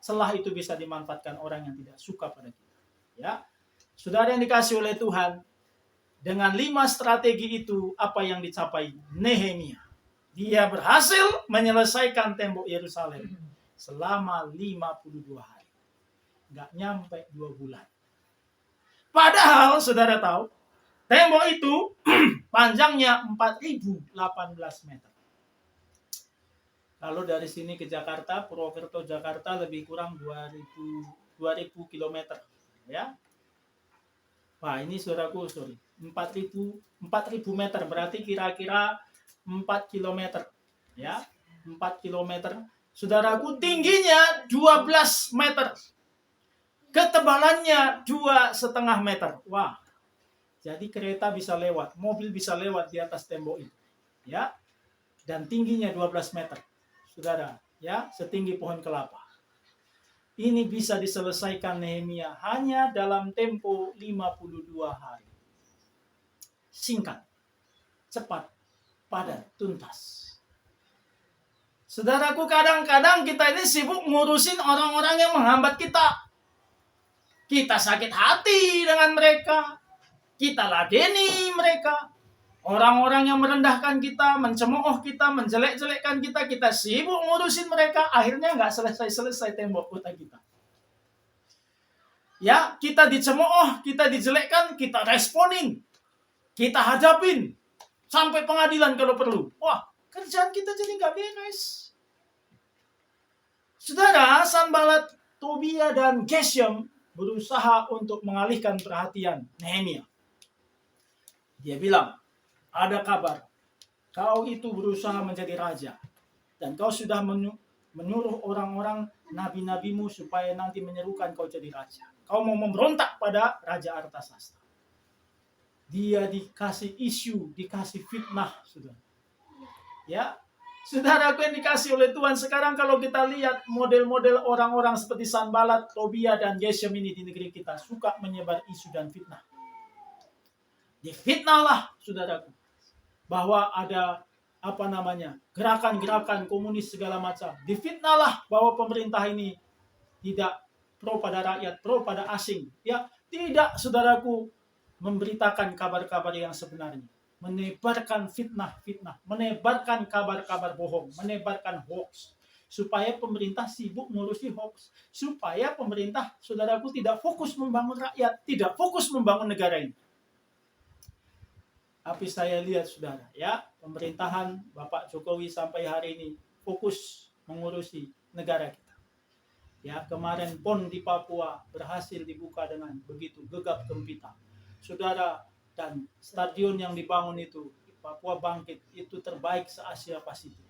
celah itu bisa dimanfaatkan orang yang tidak suka pada kita. Ya, saudara yang dikasih oleh Tuhan, dengan 5 strategi itu apa yang dicapai Nehemia? Dia berhasil menyelesaikan tembok Yerusalem selama 52 hari. Nggak nyampe 2 bulan. Padahal saudara tahu, tembok itu panjangnya 4.018 meter. Kalau dari sini ke Jakarta, Purwokerto Jakarta lebih kurang 2.000 kilometer. Ya. Wah, ini saudaraku, 4.000 meter, berarti kira-kira 4 kilometer. Ya, 4 kilometer. Saudaraku, tingginya 12 meter. Ketebalannya 2,5 meter. Wah, jadi kereta bisa lewat, mobil bisa lewat di atas tembok itu. Ya, dan tingginya 12 meter. Saudara, ya, setinggi pohon kelapa. Ini bisa diselesaikan Nehemia hanya dalam tempo 52 hari. Singkat, cepat, padat, tuntas. Saudaraku, kadang-kadang kita ini sibuk ngurusin orang-orang yang menghambat kita. Kita sakit hati dengan mereka. Kita ladeni mereka. Orang-orang yang merendahkan kita, mencemooh kita, menjelek-jelekkan kita, kita sibuk ngurusin mereka, akhirnya nggak selesai-selesai tembok kota kita. Ya, kita dicemooh, kita dijelekkan, kita responin, kita hadapin, sampai pengadilan kalau perlu. Wah, kerjaan kita jadi nggak beres. Saudara, Sanballat, Tobia, dan Geshem berusaha untuk mengalihkan perhatian Nehemia. Dia bilang, ada kabar, kau itu berusaha menjadi raja, dan kau sudah menyuruh orang-orang nabi-nabimu supaya nanti menyerukan kau jadi raja. Kau mau memberontak pada Raja Artasasta. Dia dikasih isu, dikasih fitnah, saudara. Ya, saudaraku yang dikasih oleh Tuhan, sekarang kalau kita lihat model-model orang-orang seperti Sanballat, Tobia, dan Geshem ini di negeri kita suka menyebar isu dan fitnah. Difitnahlah, saudaraku, bahwa ada gerakan-gerakan komunis segala macam. Difitnahlah bahwa pemerintah ini tidak pro pada rakyat, pro pada asing. Ya, tidak, saudaraku, memberitakan kabar-kabar yang sebenarnya. Menebarkan fitnah-fitnah, menebarkan kabar-kabar bohong, menebarkan hoax. Supaya pemerintah sibuk ngurusi hoax. Supaya pemerintah, saudaraku, tidak fokus membangun rakyat, tidak fokus membangun negara ini. Tapi saya lihat, saudara, ya, pemerintahan Bapak Jokowi sampai hari ini fokus mengurusi negara kita. Ya, kemarin PON di Papua berhasil dibuka dengan begitu gegap gempita. Saudara, dan stadion yang dibangun itu, Papua Bangkit, itu terbaik se-Asia Pasifik.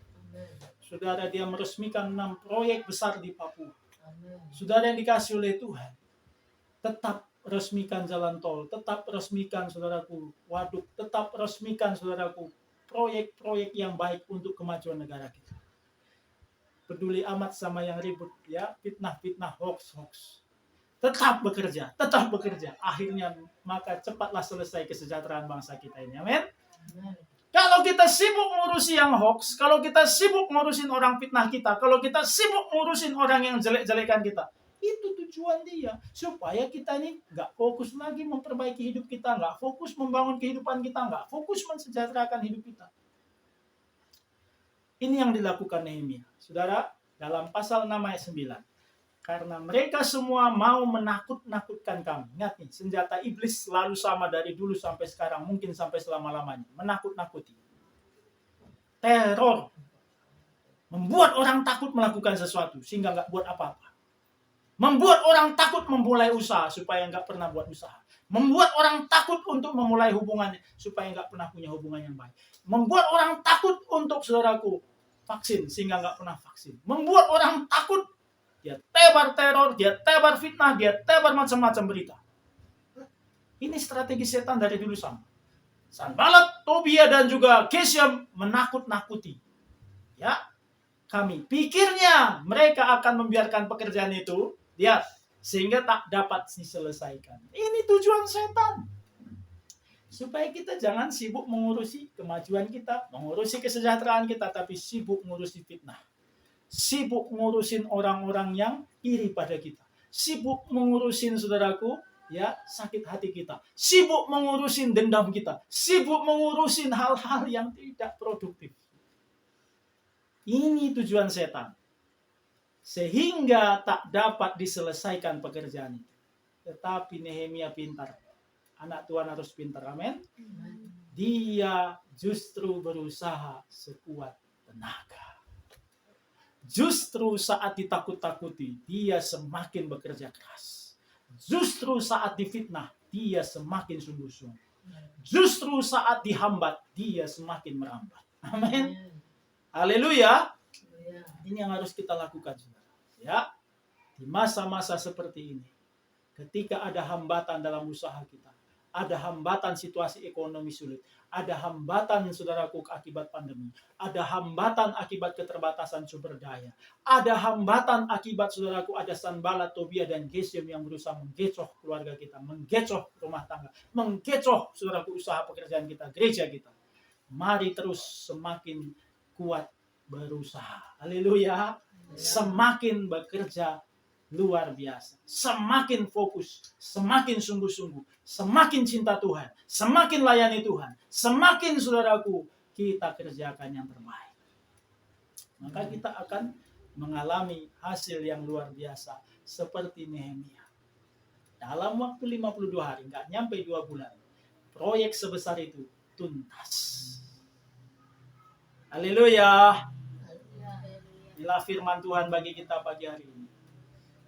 Saudara, dia meresmikan 6 proyek besar di Papua. Saudara yang dikasih oleh Tuhan, tetap resmikan jalan tol, tetap resmikan, saudaraku, waduk, tetap resmikan, saudaraku, proyek-proyek yang baik untuk kemajuan negara kita. Peduli amat sama yang ribut, ya, fitnah-fitnah, hoax. Tetap bekerja. Akhirnya maka cepatlah selesai kesejahteraan bangsa kita ini. Amin. Kalau kita sibuk ngurusi yang hoax, kalau kita sibuk ngurusin orang fitnah kita, kalau kita sibuk ngurusin orang yang jelek-jelekan kita, itu tujuan dia, supaya kita ini nggak fokus lagi memperbaiki hidup kita, nggak fokus membangun kehidupan kita, nggak fokus mensejahterakan hidup kita. Ini yang dilakukan Nehemia. Saudara, dalam pasal 6 ayat 9. Karena mereka semua mau menakut-nakutkan kami. Ingat nih, senjata iblis selalu sama dari dulu sampai sekarang, mungkin sampai selama-lamanya. Menakut-nakuti. Teror. Membuat orang takut melakukan sesuatu, sehingga nggak buat apa-apa. Membuat orang takut memulai usaha supaya nggak pernah buat usaha. Membuat orang takut untuk memulai hubungannya supaya nggak pernah punya hubungan yang baik. Membuat orang takut untuk, saudaraku, vaksin sehingga nggak pernah vaksin. Membuat orang takut, dia tebar teror, dia tebar fitnah, dia tebar macam-macam berita. Ini strategi setan dari dulu sama. Sanballat, Tobia, dan juga Geshem menakut-nakuti. Ya, kami pikirnya mereka akan membiarkan pekerjaan itu, lihat, sehingga tak dapat diselesaikan. Ini tujuan setan. Supaya kita jangan sibuk mengurusi kemajuan kita, mengurusi kesejahteraan kita, tapi sibuk mengurusi fitnah. Sibuk ngurusin orang-orang yang iri pada kita. Sibuk mengurusin, saudaraku, ya, sakit hati kita. Sibuk mengurusin dendam kita. Sibuk mengurusin hal-hal yang tidak produktif. Ini tujuan setan. Sehingga tak dapat diselesaikan pekerjaan itu. Tetapi Nehemia pintar. Anak Tuhan harus pintar, amin. Dia justru berusaha sekuat tenaga. Justru saat ditakut-takuti, dia semakin bekerja keras. Justru saat difitnah, dia semakin sungguh-sungguh. Justru saat dihambat, dia semakin merambat. Amin. Haleluya. Ini yang harus kita lakukan, saudara. Ya, di masa-masa seperti ini, ketika ada hambatan dalam usaha kita, ada hambatan situasi ekonomi sulit, ada hambatan, saudaraku, akibat pandemi, ada hambatan akibat keterbatasan sumber daya, ada hambatan akibat, saudaraku, ada Sanballat, Tobia, dan Gesem yang berusaha menggecoh keluarga kita, menggecoh rumah tangga, menggecoh, saudaraku, usaha pekerjaan kita, gereja kita. Mari terus semakin kuat berusaha. Haleluya. Semakin bekerja luar biasa. Semakin fokus, semakin sungguh-sungguh, semakin cinta Tuhan, semakin layani Tuhan, semakin, saudaraku, kita kerjakan yang terbaik. Maka kita akan mengalami hasil yang luar biasa seperti Nehemia. Dalam waktu 52 hari, nggak nyampe 2 bulan, proyek sebesar itu tuntas. Haleluya. Inilah firman Tuhan bagi kita pagi hari ini.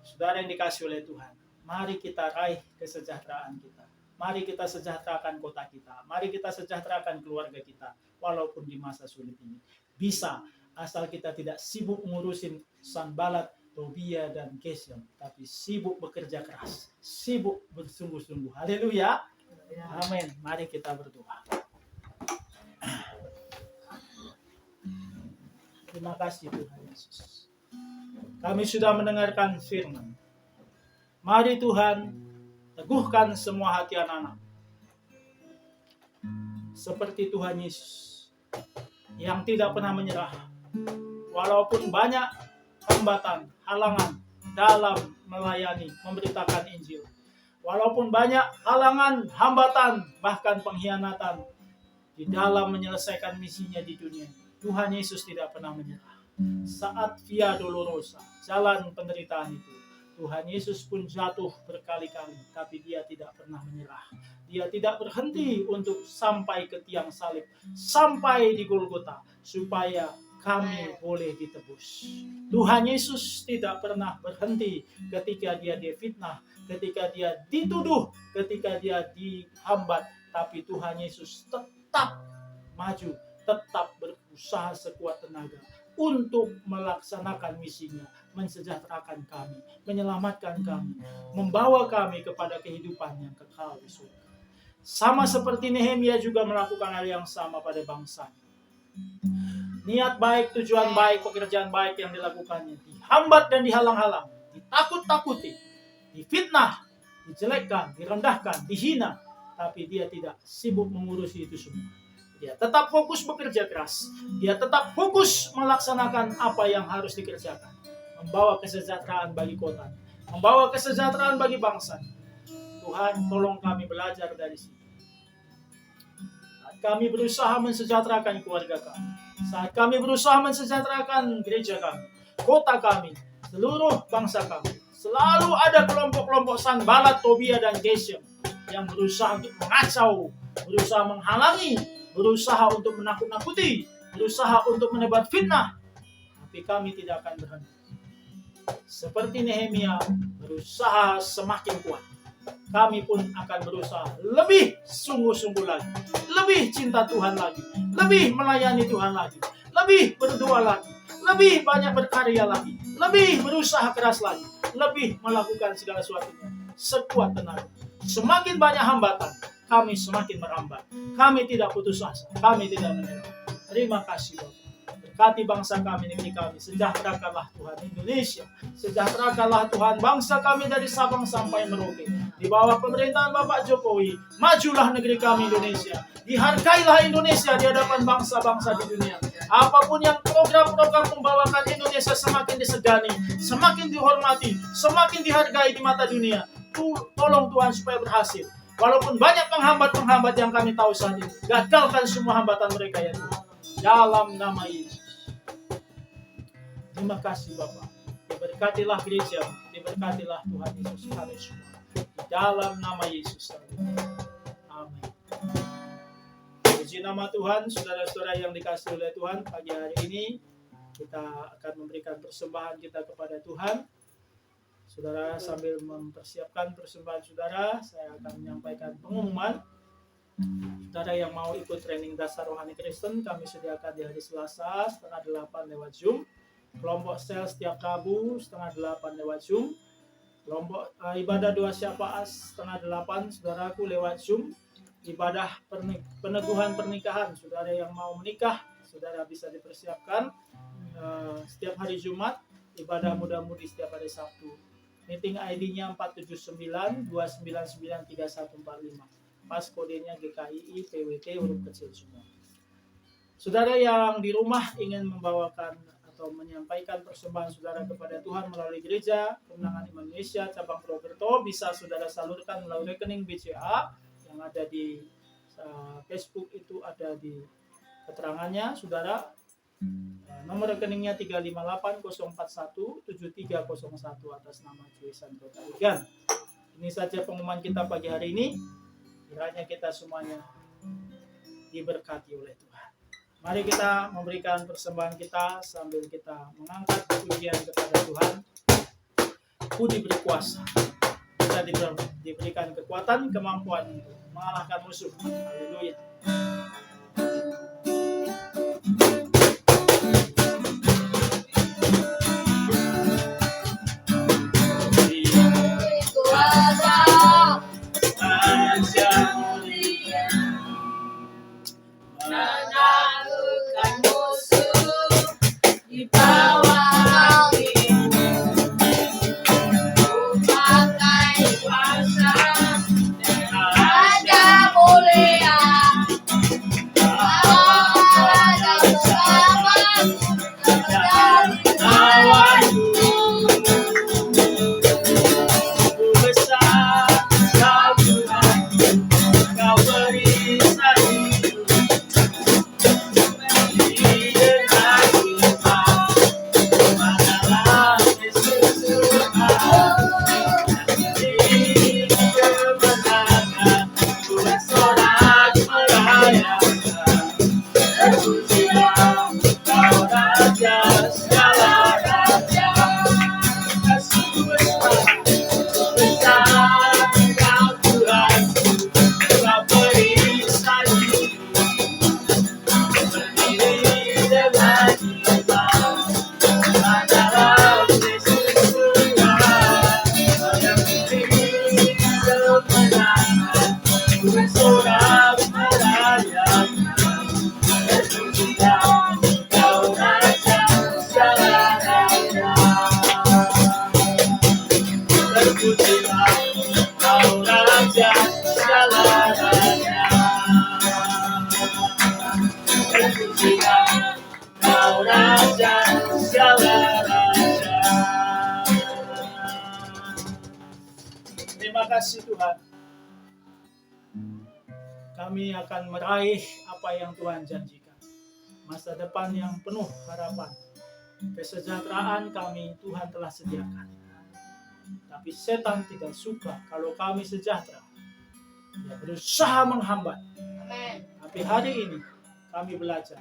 Saudara yang dikasih oleh Tuhan, mari kita raih kesejahteraan kita. Mari kita sejahterakan kota kita. Mari kita sejahterakan keluarga kita. Walaupun di masa sulit ini. Bisa, asal kita tidak sibuk ngurusin Sanballat, Tobia, dan Gesem. Tapi sibuk bekerja keras. Sibuk bersungguh-sungguh. Haleluya. Amin. Mari kita berdoa. Terima kasih Tuhan Yesus. Kami sudah mendengarkan firman. Mari Tuhan, teguhkan semua hati anak-anak. Seperti Tuhan Yesus, yang tidak pernah menyerah. Walaupun banyak hambatan, halangan dalam melayani, memberitakan Injil. Walaupun banyak halangan, hambatan, bahkan pengkhianatan di dalam menyelesaikan misinya di dunia. Tuhan Yesus tidak pernah menyerah. Saat Via Dolorosa, jalan penderitaan itu, Tuhan Yesus pun jatuh berkali-kali, tapi dia tidak pernah menyerah. Dia tidak berhenti untuk sampai ke tiang salib, sampai di Golgota, supaya kami boleh ditebus. Tuhan Yesus tidak pernah berhenti ketika dia difitnah, ketika dia dituduh, ketika dia dihambat, tapi Tuhan Yesus tetap maju, tetap berusaha sekuat tenaga untuk melaksanakan misinya, mensejahterakan kami, menyelamatkan kami, membawa kami kepada kehidupan yang kekal di surga. Sama seperti Nehemia juga melakukan hal yang sama pada bangsa. Niat baik, tujuan baik, pekerjaan baik yang dilakukannya dihambat dan dihalang-halang, ditakut-takuti, difitnah, dijelekkan, direndahkan, dihina, tapi dia tidak sibuk mengurusi itu semua. Dia tetap fokus bekerja keras. Dia tetap fokus melaksanakan apa yang harus dikerjakan. Membawa kesejahteraan bagi kota. Membawa kesejahteraan bagi bangsa. Tuhan, tolong kami belajar dari sini. Saat kami berusaha mensejahterakan keluarga kami. Saat kami berusaha mensejahterakan gereja kami. Kota kami. Seluruh bangsa kami. Selalu ada kelompok-kelompok Sanballat, Tobia, dan Gesem yang berusaha untuk mengacau, berusaha menghalangi, berusaha untuk menakut-nakuti, berusaha untuk menebar fitnah. Tapi kami tidak akan berhenti. Seperti Nehemia berusaha semakin kuat, kami pun akan berusaha lebih sungguh-sungguh lagi, lebih cinta Tuhan lagi, lebih melayani Tuhan lagi, lebih berdoa lagi, lebih banyak berkarya lagi, lebih berusaha keras lagi, lebih melakukan segala sesuatunya sekuat tenaga. Semakin banyak hambatan, kami semakin merambat. Kami tidak putus asa. Kami tidak menyerah. Terima kasih Bapak. Berkati bangsa kami, negeri kami. Sejahterakanlah Tuhan Indonesia. Sejahterakanlah Tuhan bangsa kami dari Sabang sampai Merauke. Di bawah pemerintahan Bapak Jokowi, majulah negeri kami Indonesia. Dihargailah Indonesia di hadapan bangsa-bangsa di dunia. Apapun yang program-program membawakan Indonesia semakin disegani, semakin dihormati, semakin dihargai di mata dunia. Tolong Tuhan supaya berhasil. Walaupun banyak penghambat-penghambat yang kami tahu saat ini, gagalkan semua hambatan mereka ya Tuhan. Dalam nama Yesus. Terima kasih Bapak. Diberkatilah gereja, diberkatilah Tuhan Yesus kami semua. Di dalam nama Yesus. Amin. Puji nama Tuhan, saudara-saudara yang dikasihi oleh Tuhan, pagi hari ini kita akan memberikan persembahan kita kepada Tuhan. Saudara, sambil mempersiapkan persembahan saudara, saya akan menyampaikan pengumuman. Saudara yang mau ikut training dasar rohani Kristen, kami sediakan di hari Selasa setengah 8 lewat Zoom. Kelompok sel setiap Rabu setengah 8 lewat Zoom. Kelompok ibadah doa syafaat setengah 8 saudaraku lewat Zoom. Ibadah peneguhan pernikahan, saudara yang mau menikah, saudara bisa dipersiapkan setiap hari Jumat. Ibadah muda-mudi setiap hari Sabtu. Meeting ID-nya 479-299-3145. Pas kodenya GKII PWT huruf kecil semua. Saudara yang di rumah ingin membawakan atau menyampaikan persembahan saudara kepada Tuhan melalui Gereja Kemenangan Indonesia cabang Purwokerto, bisa saudara salurkan melalui rekening BCA yang ada di Facebook, itu ada di keterangannya saudara. Nomor rekeningnya 358-041-7301 atas nama Tulisan Kota Igan. Ini saja pengumuman kita pagi hari ini. Kiranya kita semuanya diberkati oleh Tuhan. Mari kita memberikan persembahan kita sambil kita mengangkat pujian kepada Tuhan. Budi berkuasa. Kita diberikan kekuatan, kemampuan untuk mengalahkan musuh. Haleluya. Menaklukkan musuh di bawah kakimu, pakai kuasa dan raja mulia, ada bersamaku dari lawanku. Besar kau Tuhan, kau beri sayur. Terima kasih Tuhan. Kami akan meraih apa yang Tuhan janjikan. Masa depan yang penuh harapan. Kesejahteraan kami Tuhan telah sediakan. Tapi setan tidak suka kalau kami sejahtera. Dia berusaha menghambat. Amin. Tapi hari ini kami belajar.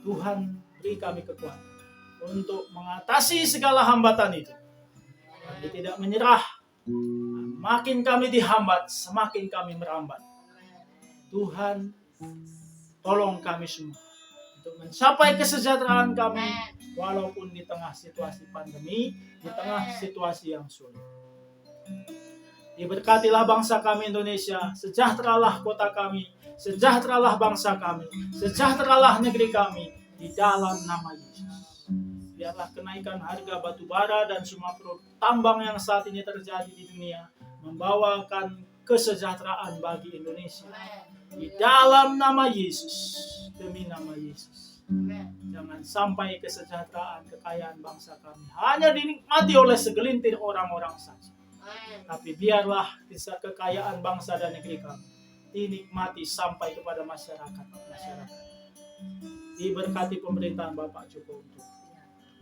Tuhan beri kami kekuatan untuk mengatasi segala hambatan itu. Kami tidak menyerah. Makin kami dihambat, semakin kami merambat. Tuhan, tolong kami semua untuk mencapai kesejahteraan kami, walaupun di tengah situasi pandemi, di tengah situasi yang sulit. Diberkatilah bangsa kami Indonesia, sejahteralah kota kami, sejahteralah bangsa kami, sejahteralah negeri kami, di dalam nama Yesus. Biarlah kenaikan harga batu bara dan semua produk tambang yang saat ini terjadi di dunia membawakan kesejahteraan bagi Indonesia. Di dalam nama Yesus, demi nama Yesus. Jangan sampai kesejahteraan, kekayaan bangsa kami hanya dinikmati oleh segelintir orang-orang saja. Tapi biarlah kisah kekayaan bangsa dan negeri kami dinikmati sampai kepada masyarakat. Diberkati pemerintahan Bapak Jokowi.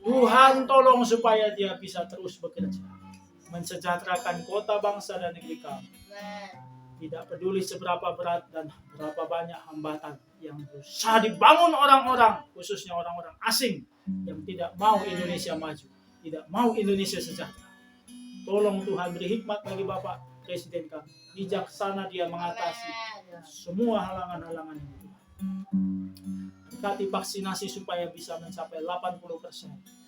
Tuhan tolong supaya dia bisa terus bekerja, mensejahterakan kota, bangsa, dan negeri kami. Tidak peduli seberapa berat dan berapa banyak hambatan yang berusaha dibangun orang-orang, khususnya orang-orang asing yang tidak mau Indonesia maju, tidak mau Indonesia sejahtera. Tolong Tuhan beri hikmat bagi Bapak Presiden kami. Bijaksana dia mengatasi semua halangan-halangan ini Tuhan. Berkati vaksinasi supaya bisa mencapai 80%.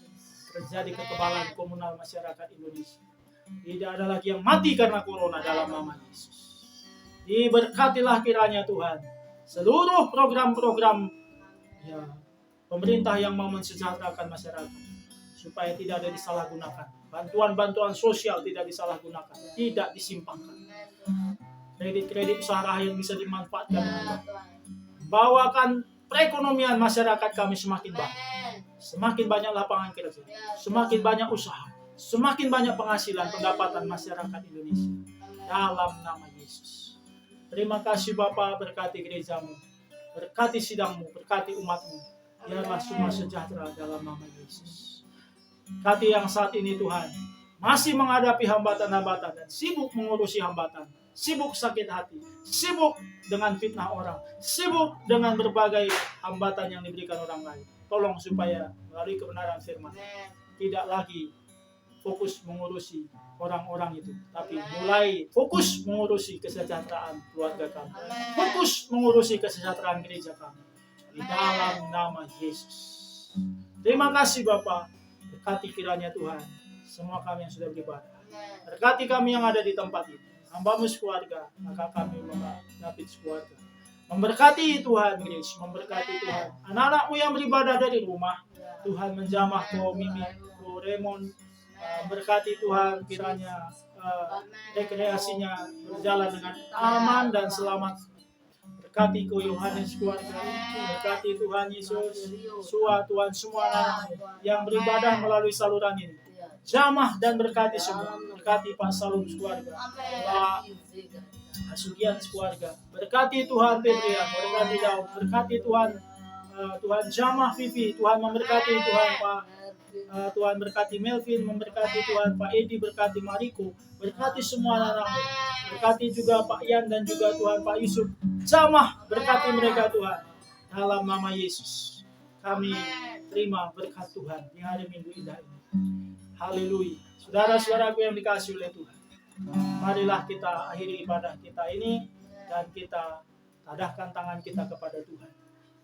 Terjadi kekebalan komunal masyarakat Indonesia. Tidak ada lagi yang mati karena corona dalam nama Yesus. Diberkatilah kiranya Tuhan. Seluruh program-program pemerintah yang mau mensejahterakan masyarakat. Supaya tidak ada disalahgunakan. Bantuan-bantuan sosial tidak disalahgunakan. Tidak disimpangkan. Kredit-kredit usaha yang bisa dimanfaatkan dengan baik. Bawakan perekonomian masyarakat kami semakin baik. Semakin banyak lapangan kerja, semakin banyak usaha, semakin banyak penghasilan pendapatan masyarakat Indonesia. Dalam nama Yesus. Terima kasih Bapa, berkati gerejamu, berkati sidangmu, berkati umatmu. Biarlah semua sejahtera dalam nama Yesus. Berkati yang saat ini Tuhan, masih menghadapi hambatan-hambatan dan sibuk mengurusi hambatan. Sibuk sakit hati, sibuk dengan fitnah orang, sibuk dengan berbagai hambatan yang diberikan orang lain. Tolong supaya melalui kebenaran firman tidak lagi fokus mengurusi orang-orang itu, tapi mulai fokus mengurusi kesejahteraan keluarga kami, fokus mengurusi kesejahteraan gereja kami di dalam nama Yesus. Terima kasih Bapa, berkati kiranya Tuhan semua kami yang sudah beribadah, berkati kami yang ada di tempat ini, hamba-Mu sekeluarga, maka kami David sekeluarga. Memberkati Tuhan Grace, memberkati Tuhan anak-anak-Mu yang beribadah dari rumah. Tuhan menjamah Ko Mimi, Ko Raymond, berkati Tuhan kiranya rekreasinya berjalan dengan aman dan selamat. Berkati Ko Yohanes keluarga, berkati Tuhan Yesus, Tuhan semua anak yang beribadah melalui saluran ini. Jamah dan berkati semua, berkati Pak Salum keluarga, Pak Asugian keluarga, berkati Tuhan Febrian, berkati Daud, berkati Tuhan Tuhan Jamah Vivi, Tuhan memberkati Tuhan Pak Tuhan berkati Melvin, memberkati Tuhan Pak Edi, berkati Mariko, berkati semua anak-anakmu, berkati juga Pak Ian dan juga Tuhan Pak Yusuf. Jamah berkati mereka Tuhan, dalam nama Yesus kami terima berkat Tuhan di hari Minggu indah ini. Haleluya. Saudara-saudaraku yang dikasihi oleh Tuhan, marilah kita akhiri ibadah kita ini dan kita tadahkan tangan kita kepada Tuhan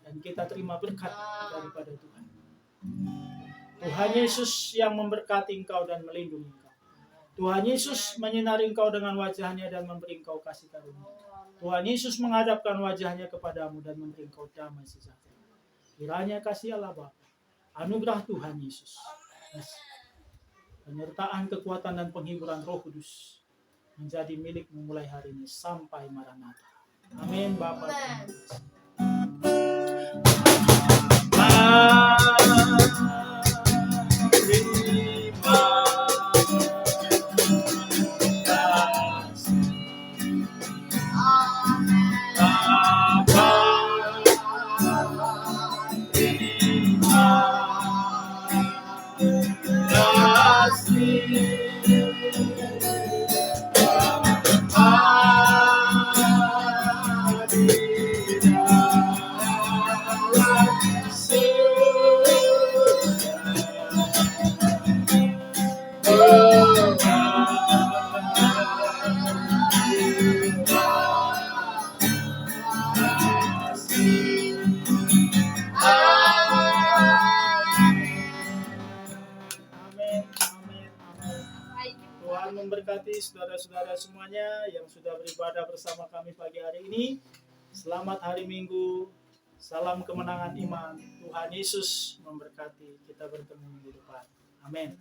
dan kita terima berkat daripada Tuhan. Tuhan Yesus yang memberkati engkau dan melindungi engkau. Tuhan Yesus menyinari engkau dengan wajahnya dan memberi engkau kasih karunia. Tuhan Yesus menghadapkan wajahnya kepadamu dan memberi engkau damai sejahtera. Kiranya kasih Allah Bapa, anugerah Tuhan Yesus, penyertaan, kekuatan, dan penghiburan Roh Kudus menjadi milikmu mulai hari ini sampai Maranatha. Amin. Bapa. Tuhan memberkati saudara-saudara semuanya yang sudah beribadah bersama kami pagi hari ini. Selamat hari Minggu. Salam kemenangan iman. Tuhan Yesus memberkati. Kita bertemu minggu depan. Amin.